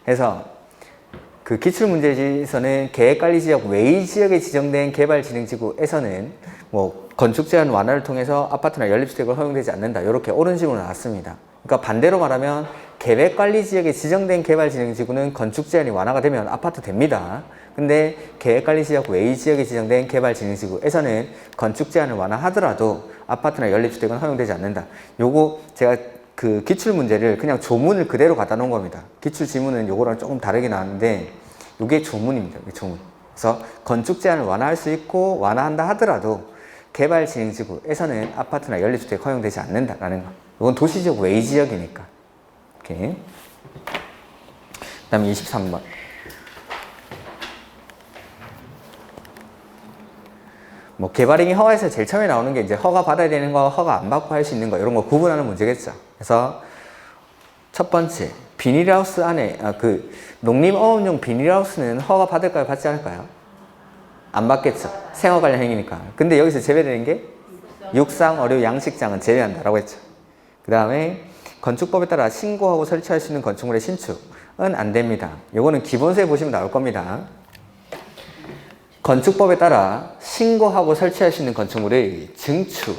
S1: 그래서 그 기출문제에서는 계획관리지역 외의 지역에 지정된 개발진흥지구에서는 뭐 건축 제한 완화를 통해서 아파트나 연립주택을 허용되지 않는다. 이렇게 옳은 지문을 나왔습니다. 그러니까 반대로 말하면 계획관리지역에 지정된 개발진흥지구는 건축 제한이 완화가 되면 아파트 됩니다. 근데 계획관리지역 외의 지역에 지정된 개발진흥지구에서는 건축 제한을 완화하더라도 아파트나 연립주택은 허용되지 않는다. 요거 제가 그 기출문제를 그냥 조문을 그대로 갖다 놓은 겁니다. 기출지문은 요거랑 조금 다르게 나왔는데 요게 조문입니다. 조문. 그래서 건축 제한을 완화할 수 있고 완화한다 하더라도 개발진흥지구에서는 아파트나 연립주택 허용되지 않는다라는 거. 이건 도시지역 외의 지역이니까. 오케이. 그 다음에 23번. 뭐 개발행위 허가에서 제일 처음에 나오는 게 이제 허가 받아야 되는 거, 허가 안 받고 할 수 있는 거 이런 거 구분하는 문제겠죠. 그래서 첫 번째 비닐하우스 안에 그 농림어업용 비닐하우스는 허가 받을까요? 받지 않을까요? 안 받겠죠. 생활 관련 행위니까. 근데 여기서 제외되는 게 육상, 어류, 양식장은 제외한다라고 했죠. 그 다음에 건축법에 따라 신고하고 설치할 수 있는 건축물의 신축은 안 됩니다. 요거는 기본서에 보시면 나올 겁니다. 건축법에 따라 신고하고 설치할 수 있는 건축물의 증축,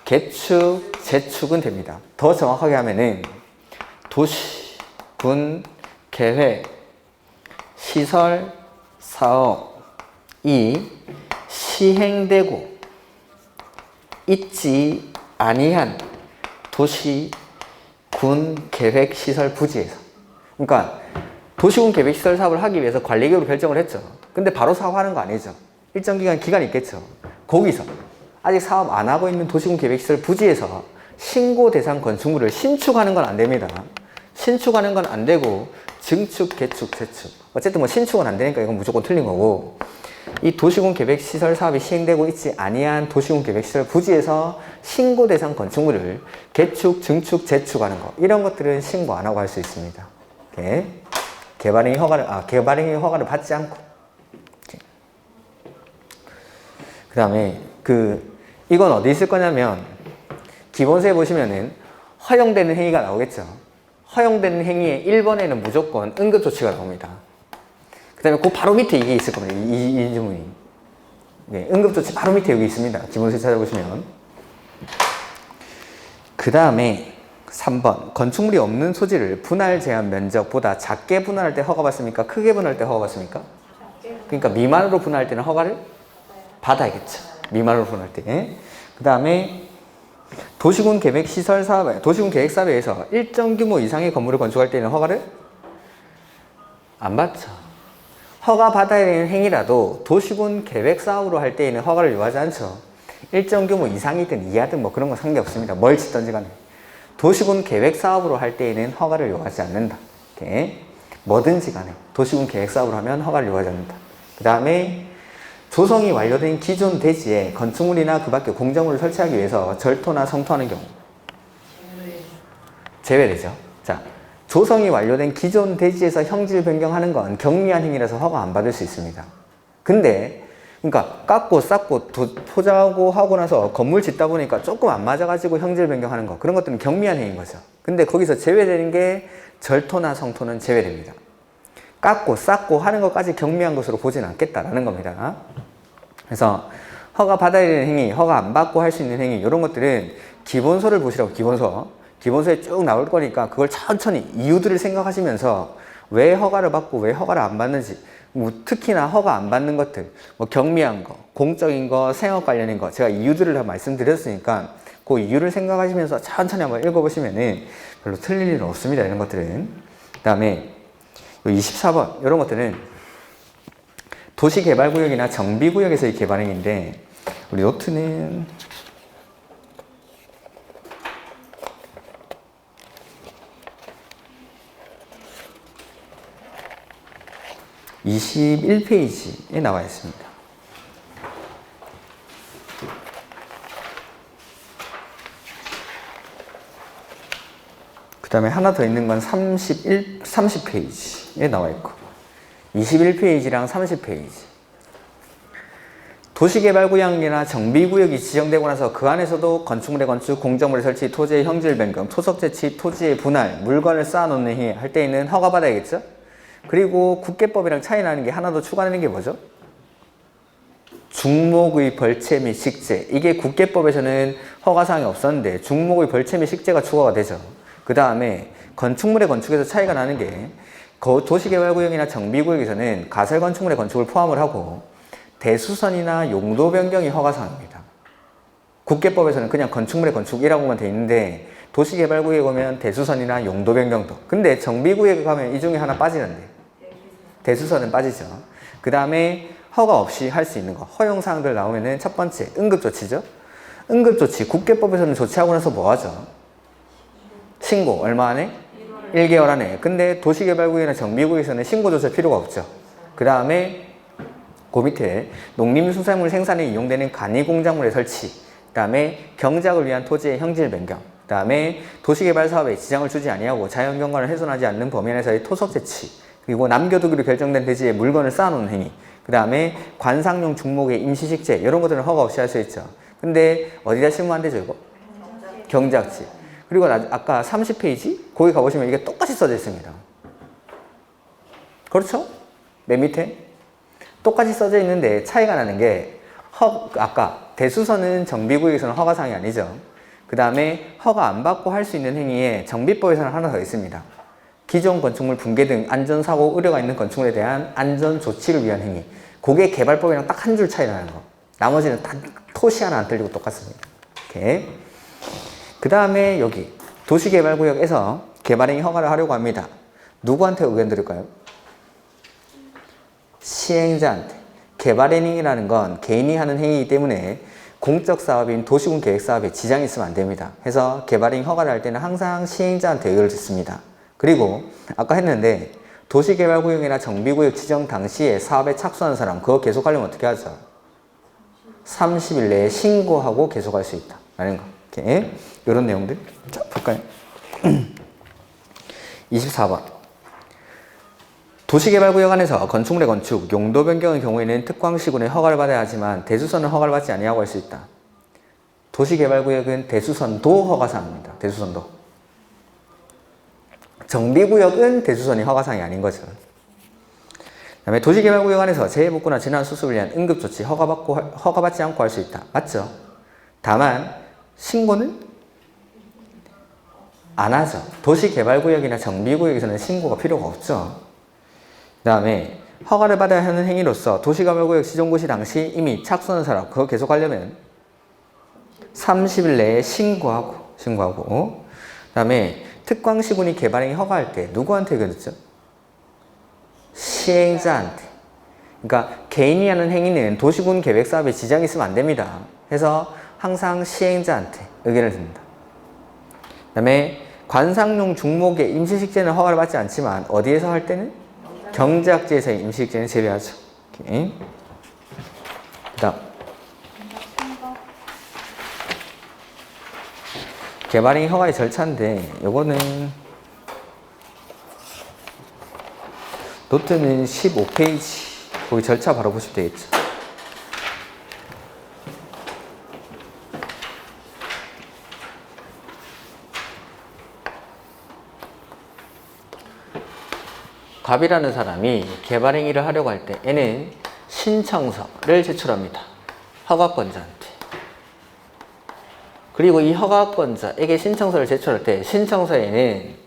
S1: 개축, 재축은 됩니다. 더 정확하게 하면은 도시, 군, 계획, 시설, 사업이 시행되고 있지 아니한 도시, 군, 계획, 시설, 부지에서. 그러니까 도시군 계획 시설 사업을 하기 위해서 관리계획으로 결정을 했죠. 근데 바로 사업하는 거 아니죠. 일정 기간이 있겠죠. 거기서 아직 사업 안 하고 있는 도시군 계획 시설 부지에서 신고 대상 건축물을 신축하는 건 안 됩니다. 신축하는 건 안 되고 증축, 개축, 재축. 어쨌든 뭐 신축은 안 되니까 이건 무조건 틀린 거고. 이 도시군 계획 시설 사업이 시행되고 있지 아니한 도시군 계획 시설 부지에서 신고 대상 건축물을 개축, 증축, 재축하는 거. 이런 것들은 신고 안 하고 할 수 있습니다. 오케이. 개발행위 허가를 받지 않고. 그 다음에 이건 어디 있을 거냐면 기본서에 보시면은 허용되는 행위가 나오겠죠. 허용되는 행위의 1번에는 무조건 응급조치가 나옵니다. 그 다음에 그 바로 밑에 이게 있을 겁니다. 이 질문이. 네, 응급조치 바로 밑에 여기 있습니다. 기본서에 찾아보시면. 그 다음에 3번 건축물이 없는 소지를 분할 제한 면적보다 작게 분할할 때 허가받습니까? 크게 분할할 때 허가받습니까? 그러니까 미만으로 분할할 때는 허가를 받아야겠죠. 미만으로 분할할 때. 그 다음에 도시군 계획 시설 사업에 도시군 계획 사업에서 일정 규모 이상의 건물을 건축할 때는 허가를 안 받죠. 허가 받아야 되는 행위라도 도시군 계획 사업으로 할 때에는 허가를 요하지 않죠. 일정 규모 이상이든 이하든 뭐 그런 거 상관없습니다. 뭘 짓든지 간에. 도시군 계획 사업으로 할 때에는 허가를 요하지 않는다. 이렇게 뭐든지 간에 도시군 계획 사업을 하면 허가를 요하지 않는다. 그 다음에 조성이 완료된 기존 대지에 건축물이나 그 밖에 공작물을 설치하기 위해서 절토나 성토하는 경우 제외되죠. 자, 조성이 완료된 기존 대지에서 형질 변경하는 건 경미한 행위라서 허가 안 받을 수 있습니다. 근데 그러니까 깎고 쌓고 포장하고 하고 나서 건물 짓다 보니까 조금 안 맞아가지고 형질 변경하는 거, 그런 것들은 경미한 행위인 거죠. 근데 거기서 제외되는 게 절토나 성토는 제외됩니다. 깎고 쌓고 하는 것까지 경미한 것으로 보진 않겠다라는 겁니다. 그래서 허가 받아야 되는 행위, 허가 안 받고 할 수 있는 행위, 이런 것들은 기본서를 보시라고. 기본서에 쭉 나올 거니까 그걸 천천히 이유들을 생각하시면서 왜 허가를 받고 왜 허가를 안 받는지, 뭐 특히나 허가 안 받는 것들, 뭐 경미한 거, 공적인 거, 생업 관련인 거, 제가 이유들을 다 말씀드렸으니까 그 이유를 생각하시면서 천천히 한번 읽어보시면은 별로 틀릴 일은 없습니다. 이런 것들은. 그 다음에 24번 이런 것들은 도시개발구역이나 정비구역에서의 개발행위인데, 우리 노트는 21페이지에 나와 있습니다. 그 다음에 하나 더 있는 건 30페이지에 나와 있고, 21페이지랑 30페이지. 도시개발구역이나 정비구역이 지정되고 나서 그 안에서도 건축물의 건축, 공정물의 설치, 토지의 형질 변경, 토속 재치, 토지의 분할, 물건을 쌓아놓는 행위 할 때에는 허가받아야겠죠? 그리고 국계법이랑 차이 나는 게 하나 더 추가되는 게 뭐죠? 중목의 벌채 및 식재. 이게 국계법에서는 허가사항이 없었는데 중목의 벌채 및 식재가 추가가 되죠. 그 다음에 건축물의 건축에서 차이가 나는 게 도시개발구역이나 정비구역에서는 가설건축물의 건축을 포함을 하고 대수선이나 용도 변경이 허가사항입니다. 국계법에서는 그냥 건축물의 건축이라고만 돼 있는데 도시개발구역에 오면 대수선이나 용도 변경도. 근데 정비구역에 가면 이 중에 하나 빠지는데 대수선은 빠지죠. 그 다음에 허가 없이 할 수 있는 거, 허용사항들 나오면은 첫 번째 응급조치죠. 응급조치, 국계법에서는 조치하고 나서 뭐 하죠? 신고 얼마 안에? 1개월 안에. 근데 도시개발구역이나 정비구역에서는 신고조차 필요가 없죠. 그 다음에 그 밑에 농림수산물 생산에 이용되는 간이공작물의 설치, 그 다음에 경작을 위한 토지의 형질 변경, 그 다음에 도시개발 사업에 지장을 주지 아니하고 자연경관을 훼손하지 않는 범위 안에서의 토속 재치, 그리고 남겨두기로 결정된 대지에 물건을 쌓아놓는 행위, 그 다음에 관상용 중목의 임시식재, 이런 것들은 허가 없이 할 수 있죠. 근데 어디다 심으면 안 되죠, 이거? 경작지. 그리고 아까 30페이지? 거기 가보시면 이게 똑같이 써져 있습니다. 그렇죠? 맨 밑에? 똑같이 써져 있는데 차이가 나는 게 아까 대수선은 정비구역에서는 허가사항이 아니죠. 그 다음에 허가 안 받고 할 수 있는 행위에 정비법에서는 하나 더 있습니다. 기존 건축물 붕괴 등 안전사고 우려가 있는 건축물에 대한 안전조치를 위한 행위. 그게 개발법이랑 딱 한 줄 차이 나는 거. 나머지는 다 토시 하나 안 틀리고 똑같습니다. 이렇게. 그 다음에 여기 도시개발구역에서 개발행위 허가를 하려고 합니다. 누구한테 의견 드릴까요? 시행자한테. 개발행위라는 건 개인이 하는 행위이기 때문에 공적 사업인 도시군 계획 사업에 지장이 있으면 안 됩니다. 해서 개발행위 허가를 할 때는 항상 시행자한테 의견을 듣습니다. 그리고 아까 했는데 도시개발구역이나 정비구역 지정 당시에 사업에 착수하는 사람, 그거 계속하려면 어떻게 하죠? 30일 내에 신고하고 계속할 수 있다 라는 거. 이렇게 이런 내용들. 자, 볼까요? 24번. 도시개발구역 안에서 건축물의 건축, 용도 변경의 경우에는 특광시군의 허가를 받아야 하지만 대수선은 허가를 받지 아니하고 할 수 있다. 도시개발구역은 대수선도 허가사항입니다. 대수선도. 정비구역은 대수선이 허가사항이 아닌 거죠. 그 다음에 도시개발구역 안에서 재해복구나 재난수습을 위한 응급조치 허가받지 않고 할 수 있다. 맞죠? 다만 신고는 안 하죠. 도시개발구역이나 정비구역에서는 신고가 필요가 없죠. 그 다음에 허가를 받아야 하는 행위로서 도시개발구역 지정고시 당시 이미 착수한 사람, 그거 계속하려면 30일 내에 신고하고 그 다음에 특광시군이 개발행위 허가할 때 누구한테 의견 듣죠? 시행자한테. 그러니까 개인이 하는 행위는 도시군 계획 사업에 지장이 있으면 안 됩니다. 해서 항상 시행자한테 의견을 듣는다. 그 다음에 관상용 중목의 임시식재는 허가를 받지 않지만 어디에서 할 때는? 경작지에서의 임시식재는 제외하죠. 그 다음 개발행위 허가의 절차인데 요거는 노트는 15페이지. 거기 절차 바로 보시면 되겠죠. 갑이라는 사람이 개발행위를 하려고 할 때 얘는 신청서를 제출합니다. 허가권자한테. 그리고 이 허가권자에게 신청서를 제출할 때 신청서에는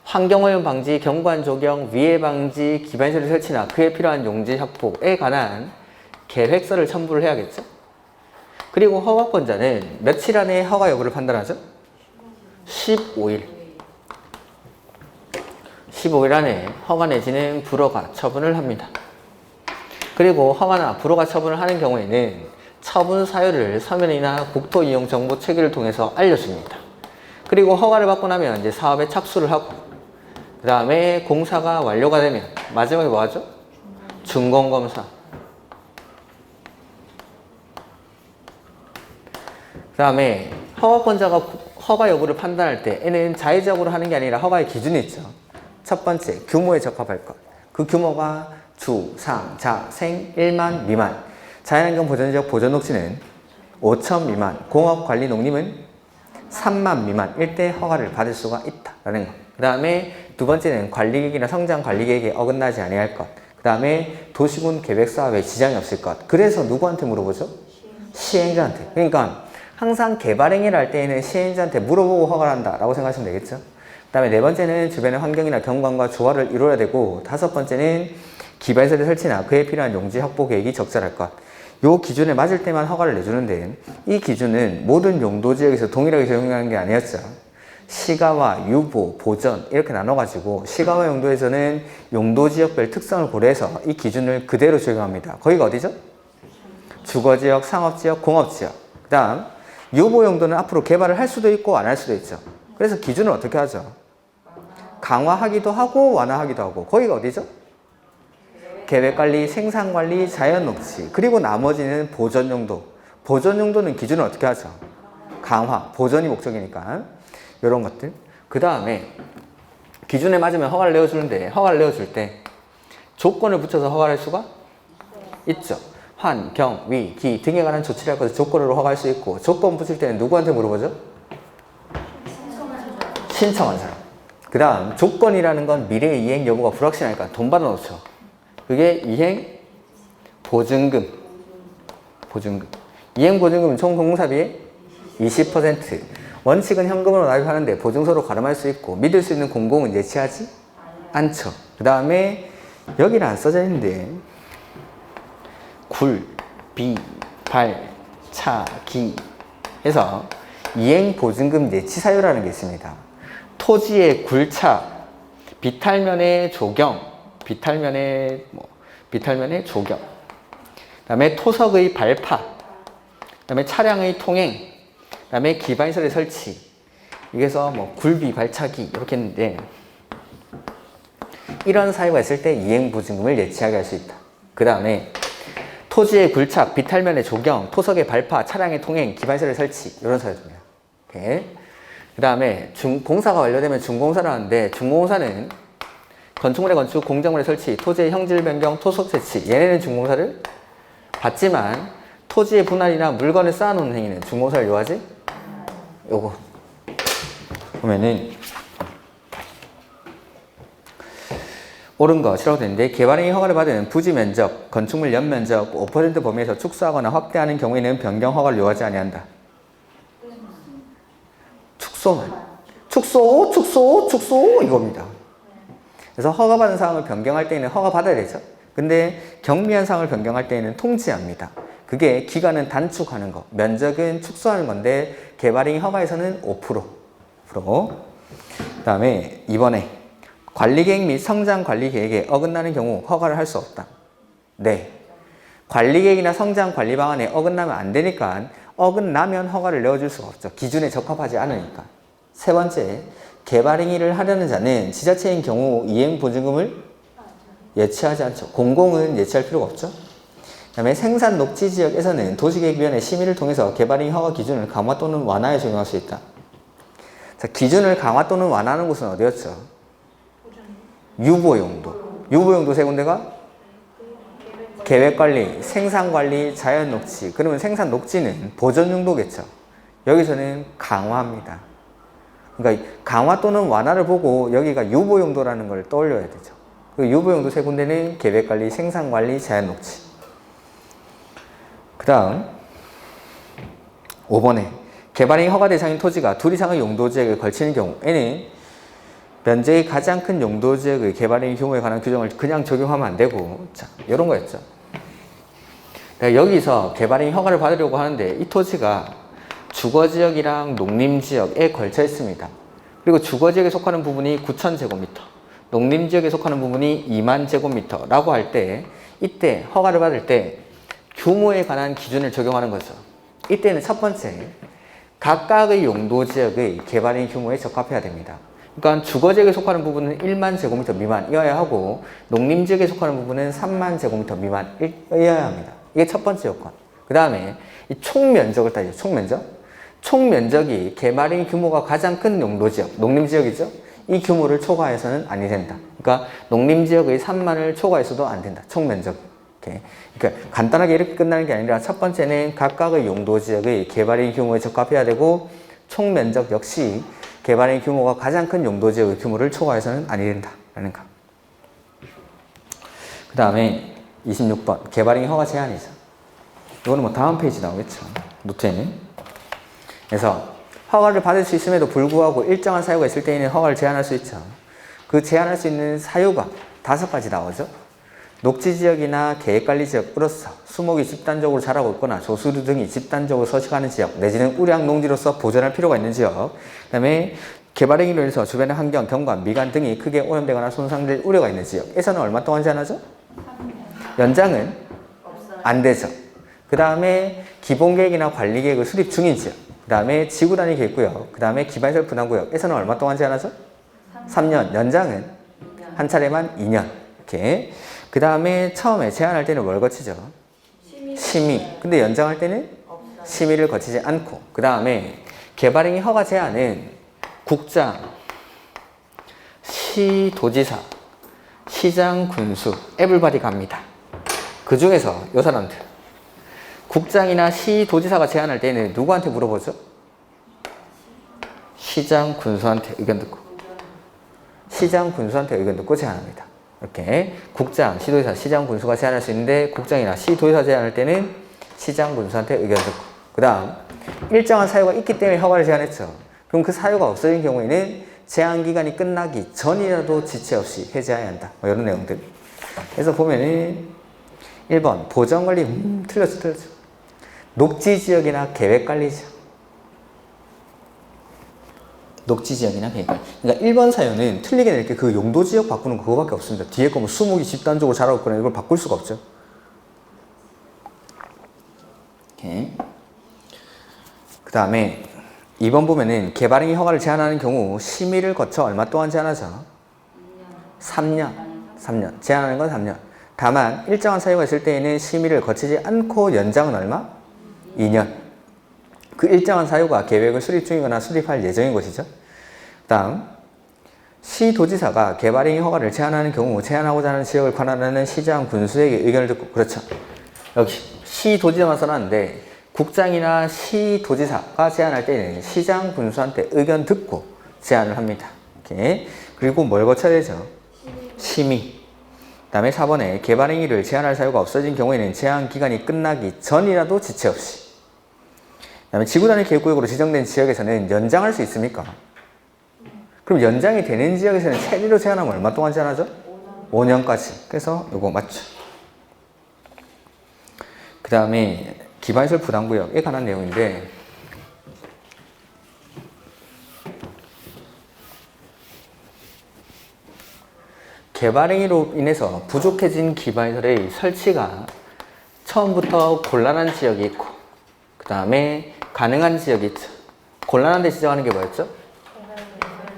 S1: 환경오염 방지, 경관 조경, 위해 방지, 기반시설 설치나 그에 필요한 용지 확보에 관한 계획서를 첨부를 해야겠죠. 그리고 허가권자는 며칠 안에 허가 여부를 판단하죠? 15일. 15일 안에 허가 내지는 불허가 처분을 합니다. 그리고 허가나 불허가 처분을 하는 경우에는 처분 사유를 서면이나 국토이용정보 체계를 통해서 알려줍니다. 그리고 허가를 받고 나면 이제 사업에 착수를 하고, 그 다음에 공사가 완료가 되면 마지막에 뭐 하죠? 준공검사. 그 다음에 허가권자가 허가 여부를 판단할 때 얘는 자의적으로 하는 게 아니라 허가의 기준이 있죠. 첫 번째, 규모에 적합할 것. 그 규모가 주, 상, 자, 생 1만 미만. 자연환경 보전지역 보전 녹지는 5천 미만. 공업관리 농림은 3만 미만일 때 허가를 받을 수가 있다라는 것. 그 다음에 두 번째는 관리계획이나 성장 관리계획에 어긋나지 아니할 것. 그 다음에 도시군 계획 사업에 지장이 없을 것. 그래서 누구한테 물어보죠? 시행자한테. 그러니까 항상 개발행위를 할 때에는 시행자한테 물어보고 허가를 한다라고 생각하시면 되겠죠. 그 다음에 네 번째는 주변의 환경이나 경관과 조화를 이루어야 되고, 다섯 번째는 기반시설의 설치나 그에 필요한 용지 확보 계획이 적절할 것. 요 기준에 맞을 때만 허가를 내주는데, 이 기준은 모든 용도지역에서 동일하게 적용하는 게 아니었죠. 시가와 유보, 보전 이렇게 나눠가지고 시가와 용도에서는 용도지역별 특성을 고려해서 이 기준을 그대로 적용합니다. 거기가 어디죠? 주거지역, 상업지역, 공업지역. 그 다음 유보 용도는 앞으로 개발을 할 수도 있고 안 할 수도 있죠. 그래서 기준을 어떻게 하죠? 강화하기도 하고 완화하기도 하고. 거기가 어디죠? 계획관리, 생산관리, 자연녹지. 그리고 나머지는 보전용도. 보전용도는 기준을 어떻게 하죠? 강화, 보전이 목적이니까. 이런 것들. 그 다음에 기준에 맞으면 허가를 내어주는데, 허가를 내어줄 때 조건을 붙여서 허가를 할 수가 있죠. 환, 경, 위, 기 등에 관한 조치를 할 것을 조건으로 허가할 수 있고, 조건 붙일 때는 누구한테 물어보죠? 신청한 사람. 그 다음 조건이라는 건 미래 이행 여부가 불확실하니까 돈 받아놓죠. 그게 이행 보증금. 이행 보증금은 총 공사비의 20%. 원칙은 현금으로 납입하는데 보증서로 가름할 수 있고, 믿을 수 있는 공공은 예치하지 않죠. 그 다음에 여기는 안 써져 있는데 굴, 비, 발, 차, 기 해서 이행 보증금 예치 사유라는 게 있습니다. 토지의 굴차, 비탈면의 조경, 비탈면의 조경, 그 다음에 토석의 발파, 그 다음에 차량의 통행, 그 다음에 기반시설의 설치. 여기서 뭐 굴비, 발차기 이렇게 했는데, 이런 사유가 있을 때 이행보증금을 예치하게 할 수 있다. 그 다음에 토지의 굴착, 비탈면의 조경, 토석의 발파, 차량의 통행, 기반시설의 설치 이런 사유입니다. 그 다음에 공사가 완료되면 준공사를 하는데, 준공사는 건축물의 건축, 공작물의 설치, 토지의 형질 변경, 토속 채취, 얘네는 준공사를 받지만 토지의 분할이나 물건을 쌓아놓는 행위는 준공사를 요하지? 요거 보면은 옳은 것이라고 되는데, 개발행위 허가를 받은 부지 면적, 건축물 연면적 5% 범위에서 축소하거나 확대하는 경우에는 변경 허가를 요하지 아니한다. 축소 이겁니다. 그래서 허가받은 사항을 변경할 때에는 허가받아야 되죠. 근데 경미한 사항을 변경할 때에는 통지합니다. 그게 기간은 단축하는 거, 면적은 축소하는 건데, 개발행위 허가에서는 5%. 그 다음에 이번에 관리계획 및 성장관리계획에 어긋나는 경우 허가를 할 수 없다. 네. 관리계획이나 성장관리 방안에 어긋나면 안 되니까, 어긋나면 허가를 내어줄 수가 없죠. 기준에 적합하지 않으니까. 세 번째, 개발행위를 하려는 자는 지자체인 경우 이행보증금을 예치하지 않죠. 공공은 예치할 필요가 없죠. 그 다음에 생산 녹지 지역에서는 도시계획위원회 심의를 통해서 개발행위 허가 기준을 강화 또는 완화에 적용할 수 있다. 자, 기준을 강화 또는 완화하는 곳은 어디였죠? 유보용도. 유보용도 세 군데가 계획관리, 생산관리, 자연녹지. 그러면 생산녹지는 보존용도겠죠. 여기서는 강화합니다. 그러니까 강화 또는 완화를 보고 여기가 유보용도라는 걸 떠올려야 되죠. 그 유보용도 세 군데는 계획관리, 생산관리, 자연녹지. 그 다음 5번에 개발행위 허가 대상인 토지가 둘 이상의 용도지역에 걸치는 경우에는 면적이 가장 큰 용도지역의 개발행위 규모에 관한 규정을 그냥 적용하면 안 되고, 자, 이런 거였죠. 여기서 개발행위 허가를 받으려고 하는데 이 토지가 주거지역이랑 농림지역에 걸쳐 있습니다. 그리고 주거지역에 속하는 부분이 9,000제곱미터, 농림지역에 속하는 부분이 20,000제곱미터라고 할 때 이때 허가를 받을 때 규모에 관한 기준을 적용하는 거죠. 이때는 첫 번째, 각각의 용도지역의 개발행위 규모에 적합해야 됩니다. 그러니까 주거지역에 속하는 부분은 1만 제곱미터 미만이어야 하고 농림지역에 속하는 부분은 3만 제곱미터 미만이어야 합니다. 이게 첫 번째 요건. 그 다음에 이 총면적을 따지죠. 총면적. 총면적이 개발행위 규모가 가장 큰 용도지역, 농림지역이죠. 이 규모를 초과해서는 아니 된다. 그러니까 농림지역의 3만을 초과해서도 안 된다. 총면적. 그러니까 간단하게 이렇게 끝나는 게 아니라 첫 번째는 각각의 용도지역의 개발행위 규모에 적합해야 되고 총면적 역시 개발행위 규모가 가장 큰 용도지역의 규모를 초과해서는 아니 된다라는 거. 그 다음에 26번 개발행위 허가 제한이죠. 이거는 뭐 다음 페이지 나오겠죠. 노트에는. 그래서 허가를 받을 수 있음에도 불구하고 일정한 사유가 있을 때에는 허가를 제한할 수 있죠. 그 제한할 수 있는 사유가 5가지 나오죠. 녹지지역이나 계획관리지역으로서 수목이 집단적으로 자라고 있거나 조수류 등이 집단적으로 서식하는 지역 내지는 우량농지로서 보존할 필요가 있는 지역, 그 다음에 개발행위로 인해서 주변의 환경, 경관, 미관 등이 크게 오염되거나 손상될 우려가 있는 지역에서는 얼마 동안 제한하죠? 연장은 안 되죠. 그 다음에 기본계획이나 관리계획을 수립 중인 지역, 그 다음에 지구단위 계획구역, 그 다음에 기반시설 분할구역에서는 얼마 동안 제한하죠? 3년. 연장은 한 차례만 2년. 이렇게. 그 다음에 처음에 제한할 때는 뭘 거치죠? 심의. 근데 연장할 때는 심의를 거치지 않고. 그 다음에 개발행위 허가 제한은 국장, 시도지사, 시장, 군수, 에블바디 갑니다. 그 중에서 이 사람들. 국장이나 시도지사가 제한할 때는 누구한테 물어보죠? 시장, 군수한테 의견 듣고. 시장, 군수한테 의견 듣고 제한합니다. 이렇게 국장, 시도지사, 시장, 군수가 제한할 수 있는데 국장이나 시도지사 제한할 때는 시장, 군수한테 의견 듣고. 그 다음 일정한 사유가 있기 때문에 허가를 제한했죠. 그럼 그 사유가 없어진 경우에는 제한기간이 끝나기 전이라도 지체 없이 해제해야 한다. 뭐 이런 내용들. 그래서 보면은 1번 보전관리 틀렸죠. 녹지지역이나 계획관리지역. 녹지지역이나 계획관리. 그러니까 1번 사유는 틀리게 낼 게 그 용도지역 바꾸는 거 그거밖에 없습니다. 뒤에 거 뭐 수목이 집단적으로 자라고 있거나 이걸 바꿀 수가 없죠. 오케이. 그 다음에 2번 보면은 개발행위 허가를 제한하는 경우 심의를 거쳐 얼마 동안 제한하죠? 3년. 제한하는 건 3년. 다만 일정한 사유가 있을 때에는 심의를 거치지 않고 연장은 얼마? 2년. 그 일정한 사유가 계획을 수립 중이거나 수립할 예정인 것이죠. 다음 시도지사가 개발행위 허가를 제한하는 경우 제한하고자 하는 지역을 관할하는 시장, 군수에게 의견을 듣고. 그렇죠. 여기 시도지사만 써놨는데 국장이나 시도지사가 제한할 때는 시장, 군수한테 의견 듣고 제한을 합니다. 이렇게. 그리고 뭘 거쳐야 되죠? 심의. 그 다음에 4번에 개발행위를 제한할 사유가 없어진 경우에는 제한 기간이 끝나기 전이라도 지체 없이. 그 다음에 지구단위 계획구역으로 지정된 지역에서는 연장할 수 있습니까? 그럼 연장이 되는 지역에서는 최대로 제한하면 얼마 동안 제한하죠? 5년까지. 그래서 이거 맞죠. 그 다음에 기반시설 부담구역에 관한 내용인데 개발행위로 인해서 부족해진 기반시설의 설치가 처음부터 곤란한 지역이 있고 그 다음에 가능한 지역이 있죠. 곤란한 데 지정하는 게 뭐였죠?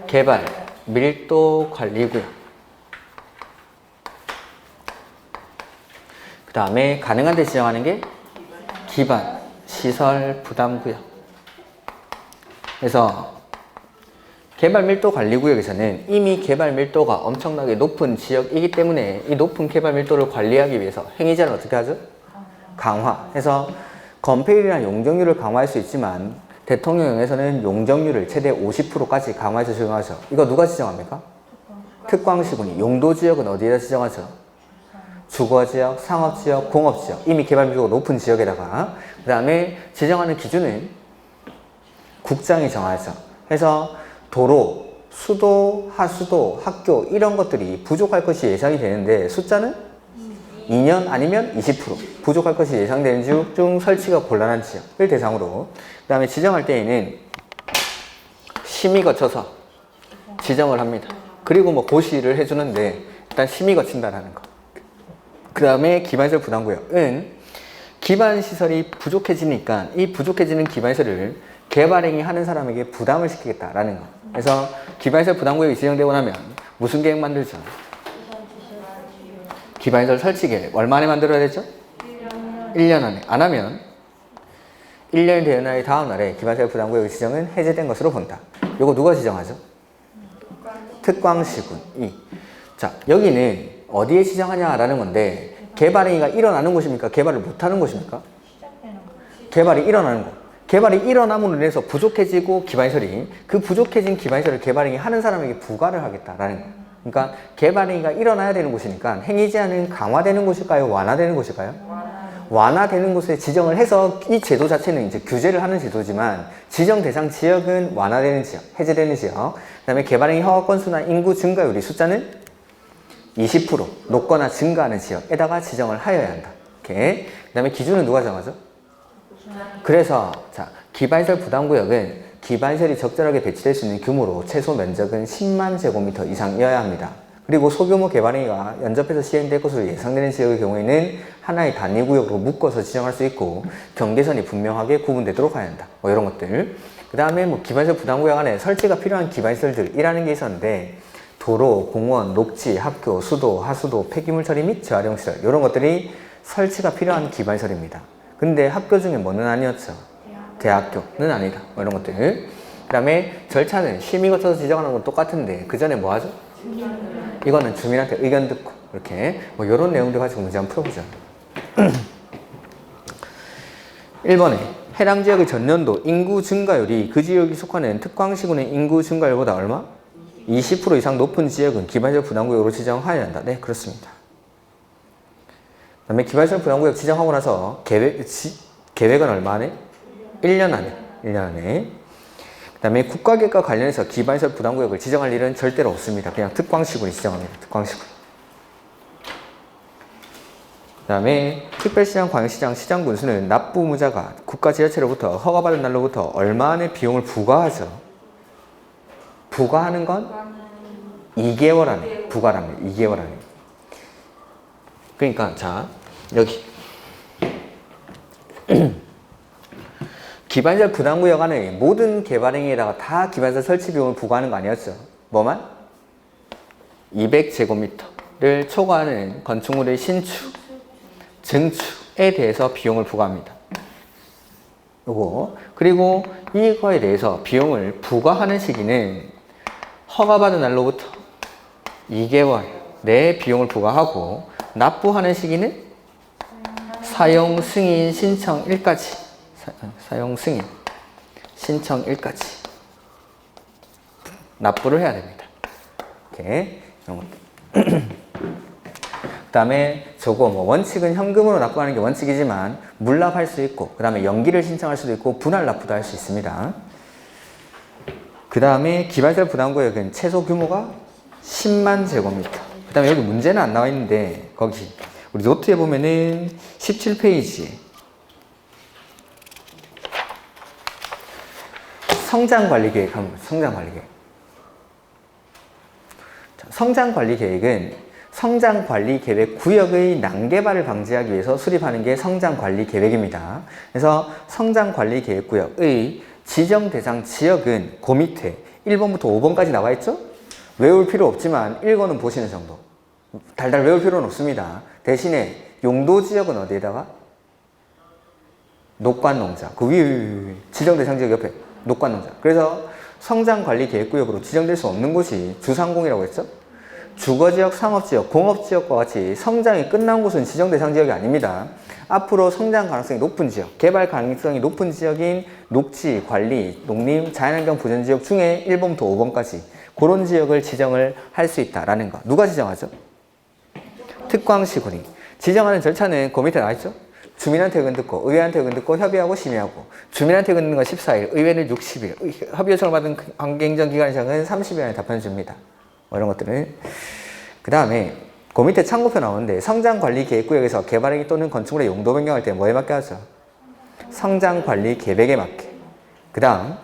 S1: 개발, 밀도 관리구역. 그 다음에 가능한 데 지정하는 게 기반, 시설 부담구역. 그래서 개발 밀도 관리 구역에서는 이미 개발 밀도가 엄청나게 높은 지역이기 때문에 이 높은 개발 밀도를 관리하기 위해서 행위자는 어떻게 하죠? 강화해서 건폐율이나 용적률을 강화할 수 있지만 대통령령에서는 용적률을 최대 50%까지 강화해서 적용하죠. 이거 누가 지정합니까? 특광시군이. 용도지역은 어디에다 지정하죠? 주거지역, 상업지역, 공업지역. 이미 개발 밀도가 높은 지역에다가 그 다음에 지정하는 기준은 국장이 정하죠. 그래서 도로, 수도, 하수도, 학교 이런 것들이 부족할 것이 예상이 되는데 숫자는 2년 아니면 20% 부족할 것이 예상되는 지역 중 설치가 곤란한 지역을 대상으로 그 다음에 지정할 때에는 심의 거쳐서 지정을 합니다. 그리고 뭐 고시를 해주는데 일단 심의 거친다라는 거. 그 다음에 기반시설 부담구역은 기반시설이 부족해지니까 이 부족해지는 기반시설을 개발행위 하는 사람에게 부담을 시키겠다라는 거. 그래서 기반시설 부담구역이 지정되고 나면 무슨 계획 만들죠? 기반시설 설치 계획. 얼마 안에 만들어야 되죠? 1년 안에. 안 하면 1년이 되는 날의 다음 날에 기반시설 부담구역 지정은 해제된 것으로 본다. 요거 누가 지정하죠? 특광시군이. 자, 여기는 어디에 지정하냐라는 건데 개발행위가 일어나는 곳입니까? 개발을 못하는 곳입니까? 개발이 일어나는 곳. 개발이 일어남으로 인해서 부족해지고 기반시설이 그 부족해진 기반시설을 개발행위 하는 사람에게 부과를 하겠다라는 거. 그러니까 개발행위가 일어나야 되는 곳이니까 행위 제한은 강화되는 곳일까요? 완화되는 곳일까요? 완화되는 곳에 지정을 해서 이 제도 자체는 이제 규제를 하는 제도지만 지정 대상 지역은 완화되는 지역, 해제되는 지역. 그 다음에 개발행위 허가 건수나 인구 증가율이 숫자는 20% 높거나 증가하는 지역에다가 지정을 하여야 한다. 이렇게. 그 다음에 기준은 누가 정하죠? 그래서 자, 기반시설 부담구역은 기반시설이 적절하게 배치될 수 있는 규모로 최소 면적은 10만 제곱미터 이상이어야 합니다. 그리고 소규모 개발행위가 연접해서 시행될 것으로 예상되는 지역의 경우에는 하나의 단위구역으로 묶어서 지정할 수 있고 경계선이 분명하게 구분되도록 해야 한다. 뭐 이런 것들. 그 다음에 뭐 기반시설 부담구역 안에 설치가 필요한 기반시설들이라는 게 있었는데 도로, 공원, 녹지, 학교, 수도, 하수도, 폐기물 처리 및 재활용시설 이런 것들이 설치가 필요한 기반시설입니다. 근데 학교 중에 뭐는 아니었죠? 대학교는 아니다. 뭐 이런 것들. 그 다음에 절차는 심의 거쳐서 지정하는 건 똑같은데 그 전에 뭐 하죠? 이거는 주민한테 의견 듣고 이렇게 뭐 이런 내용들 가지고 문제 한번 풀어보자. 1번에 해당 지역의 전년도 인구 증가율이 그 지역이 속하는 특광시군의 인구 증가율보다 얼마? 20% 이상 높은 지역은 기반시설 부담구역으로 지정하여야 한다. 네, 그렇습니다. 그 다음에 기반시설 부담구역 지정하고 나서 계획은 얼마 안에? 1년 안에. 1년 안에. 그 다음에 국가계획과 관련해서 기반시설 부담구역을 지정할 일은 절대로 없습니다. 그냥 특광시군이 지정합니다. 특광시군. 그 다음에 특별시장, 광역시장, 시장군수는 납부무자가 국가지자체로부터 허가받은 날로부터 얼마 안에 비용을 부과하죠. 부과하는 건 2개월 안에 부과를 합니다. 2개월 안에. 그러니까 자 여기 기반시설 부담구역 안에 모든 개발행위에다가 다 기반시설 설치 비용을 부과하는 거 아니었죠? 뭐만? 200제곱미터를 초과하는 건축물의 신축, 증축에 대해서 비용을 부과합니다. 요거. 그리고 이거에 대해서 비용을 부과하는 시기는 허가받은 날로부터 2개월 내에 비용을 부과하고 납부하는 시기는 사용 승인 신청일까지 사용 승인 신청일까지 납부를 해야 됩니다. 이렇게 이런 것들. 그 다음에 저거 뭐 원칙은 현금으로 납부하는 게 원칙이지만 물납할 수 있고 그 다음에 연기를 신청할 수도 있고 분할 납부도 할 수 있습니다. 그 다음에 기반시설 부담구역은 최소 규모가 10만 제곱미터. 그 다음에 여기 문제는 안 나와 있는데 거기 우리 노트에 보면은 17페이지 성장관리계획 한번 보죠. 성장관리계획. 성장관리계획은 성장관리계획 구역의 난개발을 방지하기 위해서 수립하는 게 성장관리계획입니다. 그래서 성장관리계획구역의 지정 대상 지역은 그 밑에 1번부터 5번까지 나와 있죠? 외울 필요 없지만 읽어는 보시는 정도. 달달 외울 필요는 없습니다. 대신에 용도지역은 어디에다가? 녹관농장. 그 위에 지정 대상 지역 옆에 녹관농장. 그래서 성장관리계획구역으로 지정될 수 없는 곳이 주상공이라고 했죠? 주거지역, 상업지역, 공업지역과 같이 성장이 끝난 곳은 지정 대상 지역이 아닙니다. 앞으로 성장 가능성이 높은 지역, 개발 가능성이 높은 지역인 녹지, 관리, 농림, 자연환경 보전지역 중에 1번부터 5번까지 그런 지역을 지정을 할 수 있다라는 거. 누가 지정하죠? 특광시군이. 지정하는 절차는 그 밑에 나와있죠? 주민한테 의견 듣고, 의회한테 의견 듣고, 협의하고, 심의하고. 주민한테 의견 듣는 건 14일, 의회는 60일, 협의 요청을 받은 환경행정기관장은 30일 안에 답변을 줍니다. 뭐 이런 것들을. 그 다음에 그 밑에 참고표 나오는데 성장관리계획구역에서 개발행위 또는 건축물의 용도 변경할 때 뭐에 맞게 하죠? 성장관리계획에 맞게. 그 다음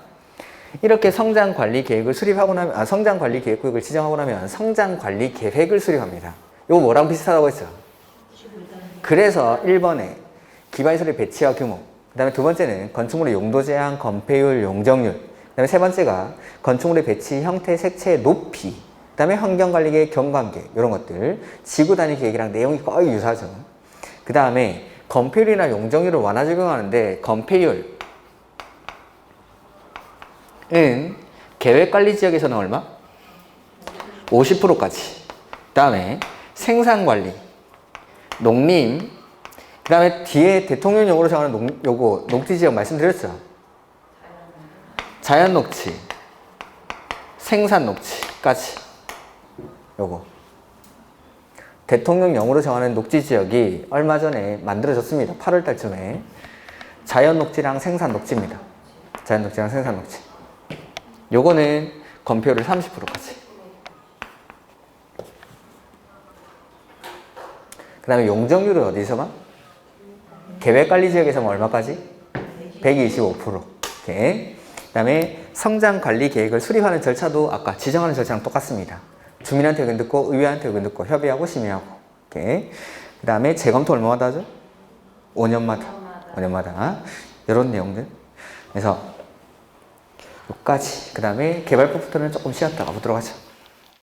S1: 이렇게 성장관리계획을 수립하고 나면 성장관리계획구역을 지정하고 나면 성장관리계획을 수립합니다. 이거 뭐랑 비슷하다고 했죠? 그래서 1번에 기반시설의 배치와 규모, 그 다음에 두 번째는 건축물의 용도 제한, 건폐율, 용적률, 그 다음에 세 번째가 건축물의 배치, 형태, 색채, 높이, 그 다음에 환경관리계획, 경관계획 이런 것들. 지구단위 계획이랑 내용이 거의 유사하죠. 그 다음에 건폐율이나 용적률을 완화 적용하는데 건폐율은 계획관리지역에서는 얼마? 50%까지. 그 다음에 생산관리, 농림, 그 다음에 뒤에 대통령령으로 정하는 요거 녹지지역 말씀드렸죠? 자연녹지, 생산녹지까지. 요거 대통령령으로 정하는 녹지지역이 얼마 전에 만들어졌습니다. 8월 달쯤에. 자연녹지랑 생산녹지입니다. 자연녹지랑 생산녹지. 요거는 건폐율을 30%까지. 그 다음에 용적률은 어디서만? 계획관리지역에서만 얼마까지? 125%. 이렇게. 그 다음에 성장관리계획을 수립하는 절차도 아까 지정하는 절차랑 똑같습니다. 주민한테 의견 듣고, 의회한테 의견 듣고, 협의하고, 심의하고. 이렇게. 그 다음에 재검토 얼마마다 하죠? 5년마다. 5년마다. 이런 내용들. 그래서 여기까지. 그 다음에 개발법부터는 조금 쉬었다가 보도록 하죠.